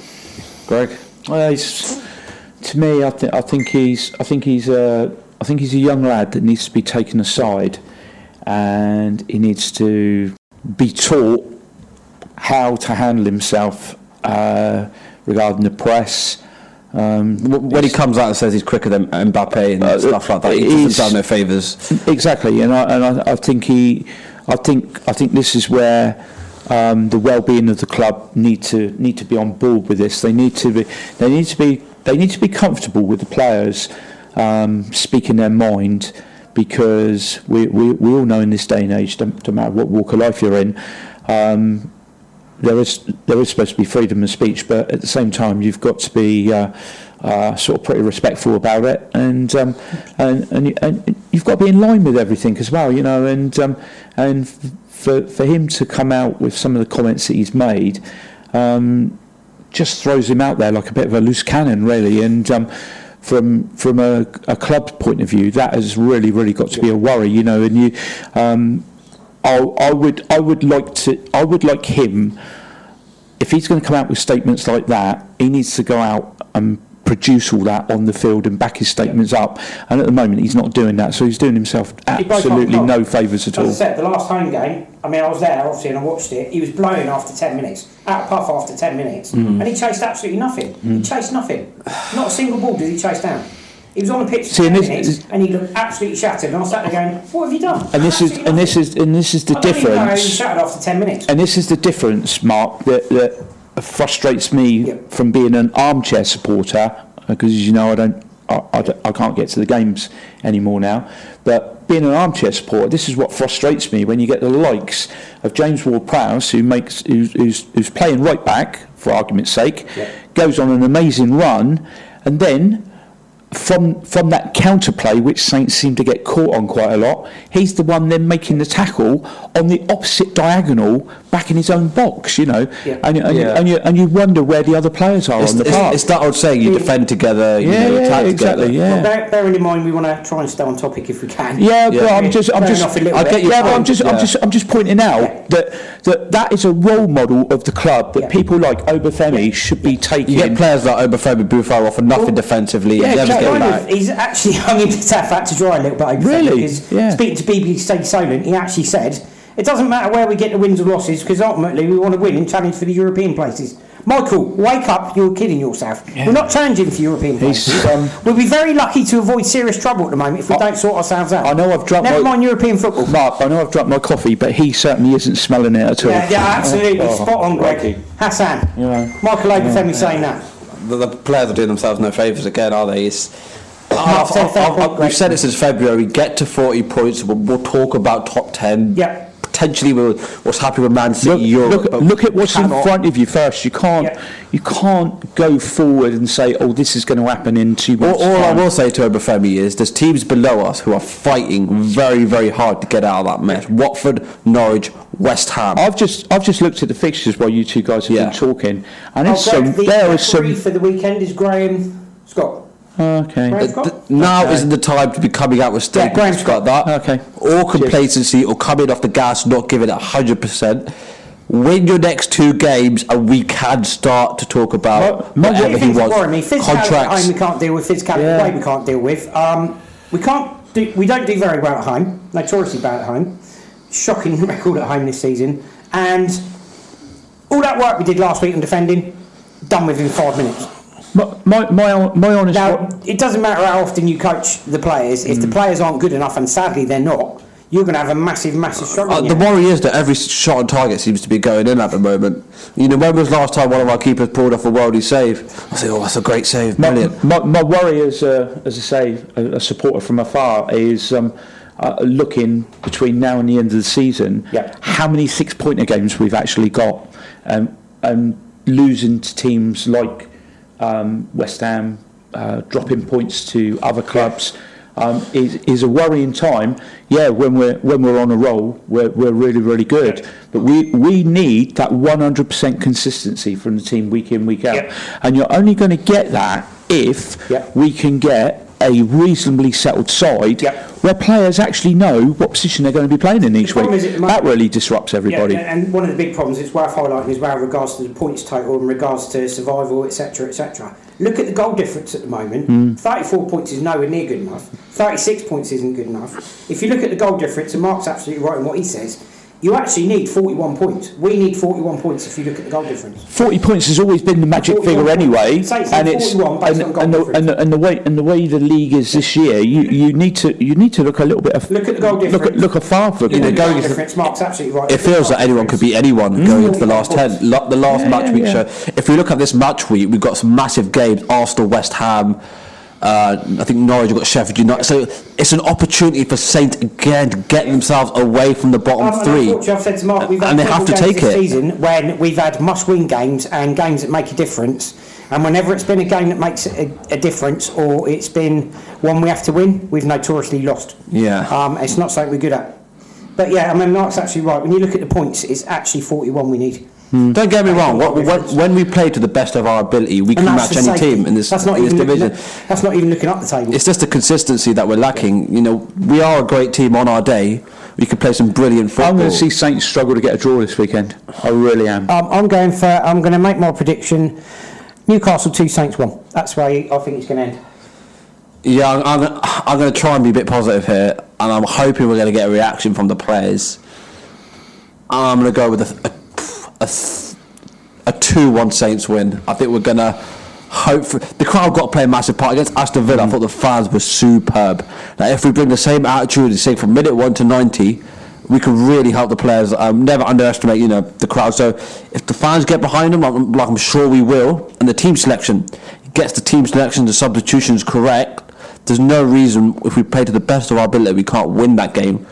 Greg. Well, to me, I think he's a young lad that needs to be taken aside, and he needs to be taught how to handle himself regarding the press. When he comes out and says he's quicker than Mbappe and stuff like that, he doesn't sound no favours. Exactly, and I think this is where the well-being of the club need to be on board with this. They need to be comfortable with the players speaking their mind, because we all know in this day and age, don't matter what walk of life you're in, there is supposed to be freedom of speech, but at the same time you've got to be sort of pretty respectful about it, and you've got to be in line with everything as well, you know, and for him to come out with some of the comments that he's made, just throws him out there like a bit of a loose cannon, really, and from a club point of view, that has really got to be a worry, you know, and you. I would like him, if he's going to come out with statements like that, he needs to go out and produce all that on the field and back his statements up. And at the moment, he's not doing that, so he's doing himself absolutely no favours at all. As I said, the last home game, I mean, I was there obviously and I watched it. He was blowing after 10 minutes, out of puff after 10 minutes, and he chased absolutely nothing. He chased nothing. Not a single ball did he chase down. He was on the pitch for 10 minutes, and he looked absolutely shattered. And I was sat there going, "What have you done?" And this is the difference. He shattered after 10 minutes. And this is the difference, Mark, that frustrates me from being an armchair supporter, because as you know, I can't get to the games anymore now. But being an armchair supporter, this is what frustrates me, when you get the likes of James Ward-Prowse, who's playing right back, for argument's sake, goes on an amazing run, and then from that counterplay, which Saints seem to get caught on quite a lot, he's the one then making the tackle on the opposite diagonal back in his own box, you know, and you wonder where the other players are on the park. It's that old saying, you defend together, you attack exactly, together. Yeah. Well, bearing in mind we want to try and stay on topic if we can. But I'm just pointing out that is a role model of the club that people like Obafemi should be taking. You get players like Obafemi Buffon offer nothing defensively. He's actually hung himself out to dry a little bit. Really? Speaking to BBC Solent, he actually said, "It doesn't matter where we get the wins or losses, because ultimately we want to win and challenge for the European places." Michael, wake up, you're kidding yourself. We're not challenging for European places. We'll be very lucky to avoid serious trouble at the moment if we don't sort ourselves out. I know I've dropped Never mind European football. Mark, I know I've dropped my coffee, but he certainly isn't smelling it at all. Yeah, absolutely. Spot on, Greg. Hassan. Michael Obafemi saying that. The players are doing themselves no favours again, are they? We've said it since February. Get to 40 points. We'll talk about top 10. Yeah. Potentially, what's happening with Man City, Europe. Look at what's in front of you first. You can't go forward and say, "Oh, this is going to happen in 2 months." All I will say to Obafemi is, there's teams below us who are fighting very, very hard to get out of that mess. Watford, Norwich, West Ham. I've just looked at the fixtures while you two guys have been talking, and Greg, there is some. For the weekend is Graham Scott. Okay. Now isn't the time to be coming out with statements like that. Okay. Or complacency, or coming off the gas, not giving it 100%. Win your next 2 games, and we can start to talk about whatever he wants. Physicality at home we can't deal with. Physicality away we can't deal with. We don't do very well at home. Notoriously bad at home. Shocking record at home this season. And all that work we did last week on defending, done within 5 minutes. My honest. Now, it doesn't matter how often you coach the players. If the players aren't good enough, and sadly they're not, you're going to have a massive struggle. The worry is that every shot on target seems to be going in at the moment. You know, when was the last time one of our keepers pulled off a worldly save? I say, that's a great save, brilliant. My worry as a supporter from afar is looking between now and the end of the season, how many 6-pointer games we've actually got, and losing to teams like West Ham, dropping points to other clubs, is a worrying time. When we're on a roll, we're really, really good. But we need that 100% consistency from the team week in, week out. And you're only going to get that if we can get a reasonably settled side, where players actually know what position they're going to be playing in each week. That really disrupts everybody. Yeah, and one of the big problems it's worth highlighting as well, in regards to the points total, in regards to survival, etc., etc. Look at the goal difference at the moment. 34 points is nowhere near good enough. 36 points isn't good enough. If you look at the goal difference, and Mark's absolutely right in what he says, you actually need 41 points. We need 41 points if you look at the goal difference. 40 points has always been the magic figure anyway, and it's and the way the league is this year, you need to look a little bit. Look at the goal difference. Look afar from the goal difference. Mark's absolutely right. It feels like anyone could beat anyone going into the last 10. The last match week show. If we look at this match week, we've got some massive games: Arsenal, West Ham. I think Norwich have got Sheffield United, so it's an opportunity for Saints again to get themselves away from the bottom three. I've said to Mark, we've had and they have to take it. Season when we've had must-win games and games that make a difference, and whenever it's been a game that makes a difference, or it's been one we have to win, we've notoriously lost. Yeah. It's not something we're good at. But yeah, I mean, Mark's actually right. When you look at the points, it's actually 41 we need. Don't get me wrong. When we play to the best of our ability, we can match any team in this division. That's not even looking up the table. It's just the consistency that we're lacking. You know, we are a great team on our day. We could play some brilliant football. I'm going to see Saints struggle to get a draw this weekend. I really am. I'm going to make my prediction: Newcastle 2, Saints 1. That's where I think it's going to end. Yeah, I'm going to try and be a bit positive here, and I'm hoping we're going to get a reaction from the players. I'm going to go with a 2-1 Saints win. I think we're going to hope for... The crowd got to play a massive part against Aston Villa. I thought the fans were superb. Now, if we bring the same attitude, say from minute 1 to 90, we can really help the players. Never underestimate, the crowd. So if the fans get behind them, like I'm sure we will, and the team selection gets the team selection, the substitutions correct, there's no reason if we play to the best of our ability we can't win that game.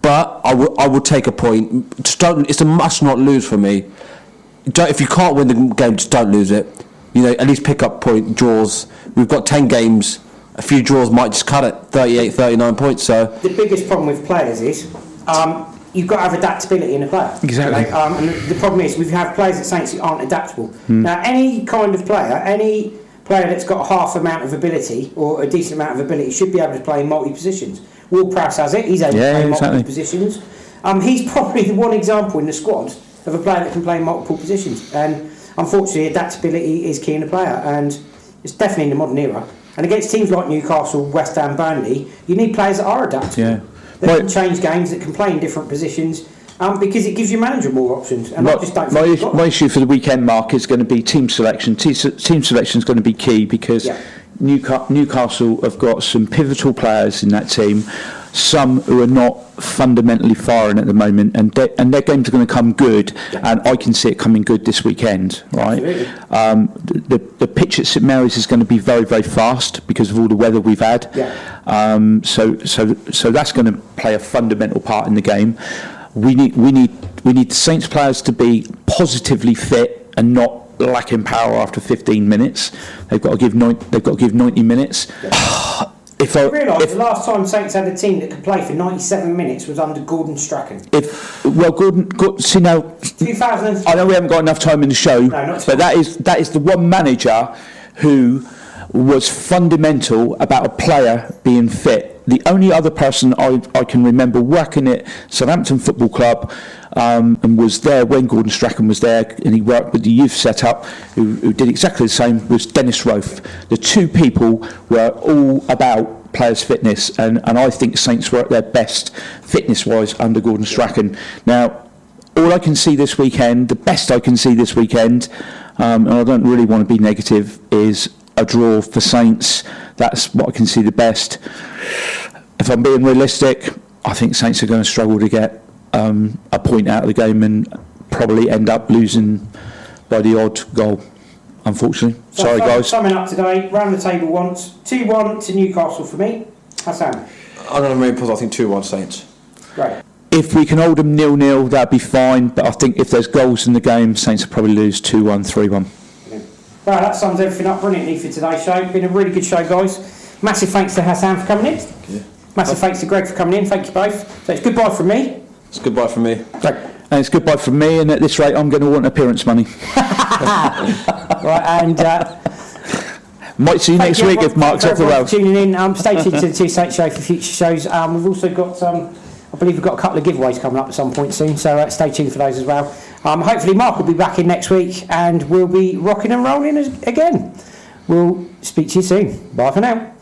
But I will take a point. It's a must not lose for me. If you can't win the game, just don't lose it. At least pick up draws. We've got 10 games. A few draws might just cut it. 38, 39 points. So the biggest problem with players is you've got to have adaptability in a player. Exactly. And the problem is we have players at Saints who aren't adaptable. Now, any kind of player, any player that's got half amount of ability or a decent amount of ability should be able to play in multi-positions. Ward-Prowse has it. He's able to play in multiple positions. He's probably the one example in the squad of a player that can play in multiple positions. And unfortunately, adaptability is key in a player. And it's definitely in the modern era. And against teams like Newcastle, West Ham, Burnley, you need players that are adaptable. Yeah. That can change games, that can play in different positions. Because it gives your manager more options. And I just don't think my issue for the weekend, Mark, is going to be team selection. Team selection is going to be key because Newcastle have got some pivotal players in that team, some who are not fundamentally firing at the moment, and their games are going to come good, and I can see it coming good this weekend, right? The pitch at St Mary's is going to be very, very fast because of all the weather we've had. So that's going to play a fundamental part in the game. We need the Saints players to be positively fit and not lacking power after 15 minutes. They've got to give 90 minutes. If I realise the last time Saints had a team that could play for 97 minutes was under Gordon Strachan. See now, 2000. I know we haven't got enough time in the show, but that is the one manager who was fundamental about a player being fit. The only other person I can remember working at Southampton Football Club and was there when Gordon Strachan was there, and he worked with the youth setup, who did exactly the same, was Dennis Rofe. The two people were all about players' fitness, and I think Saints were at their best fitness-wise under Gordon Strachan. Now, all I can see this weekend, the best I can see this weekend, and I don't really want to be negative, is a draw for Saints. That's what I can see the best. If I'm being realistic, I think Saints are going to struggle to get a point out of the game and probably end up losing by the odd goal, unfortunately. Sorry, guys. Summing up today, round the table once. 2-1 to Newcastle for me. Hassan? I'm going to remain positive. I think 2-1 Saints. Great. If we can hold them 0-0, that'd be fine. But I think if there's goals in the game, Saints will probably lose 2-1, 3-1. Well, that sums everything up brilliantly for today's show. Been a really good show, guys. Massive thanks to Hassan for coming in. Thank you. Massive thanks to Greg for coming in. Thank you both. So it's goodbye from me. It's goodbye from me. Great. And it's goodbye from me, and at this rate I'm going to want appearance money. Right, and Might see you next week if Mark's off the rail. Tuning in. Stay tuned to the 2 Saints Show for future shows. We've also got, I believe we've got a couple of giveaways coming up at some point soon, so stay tuned for those as well. Hopefully Mark will be back in next week and we'll be rocking and rolling again. We'll speak to you soon. Bye for now.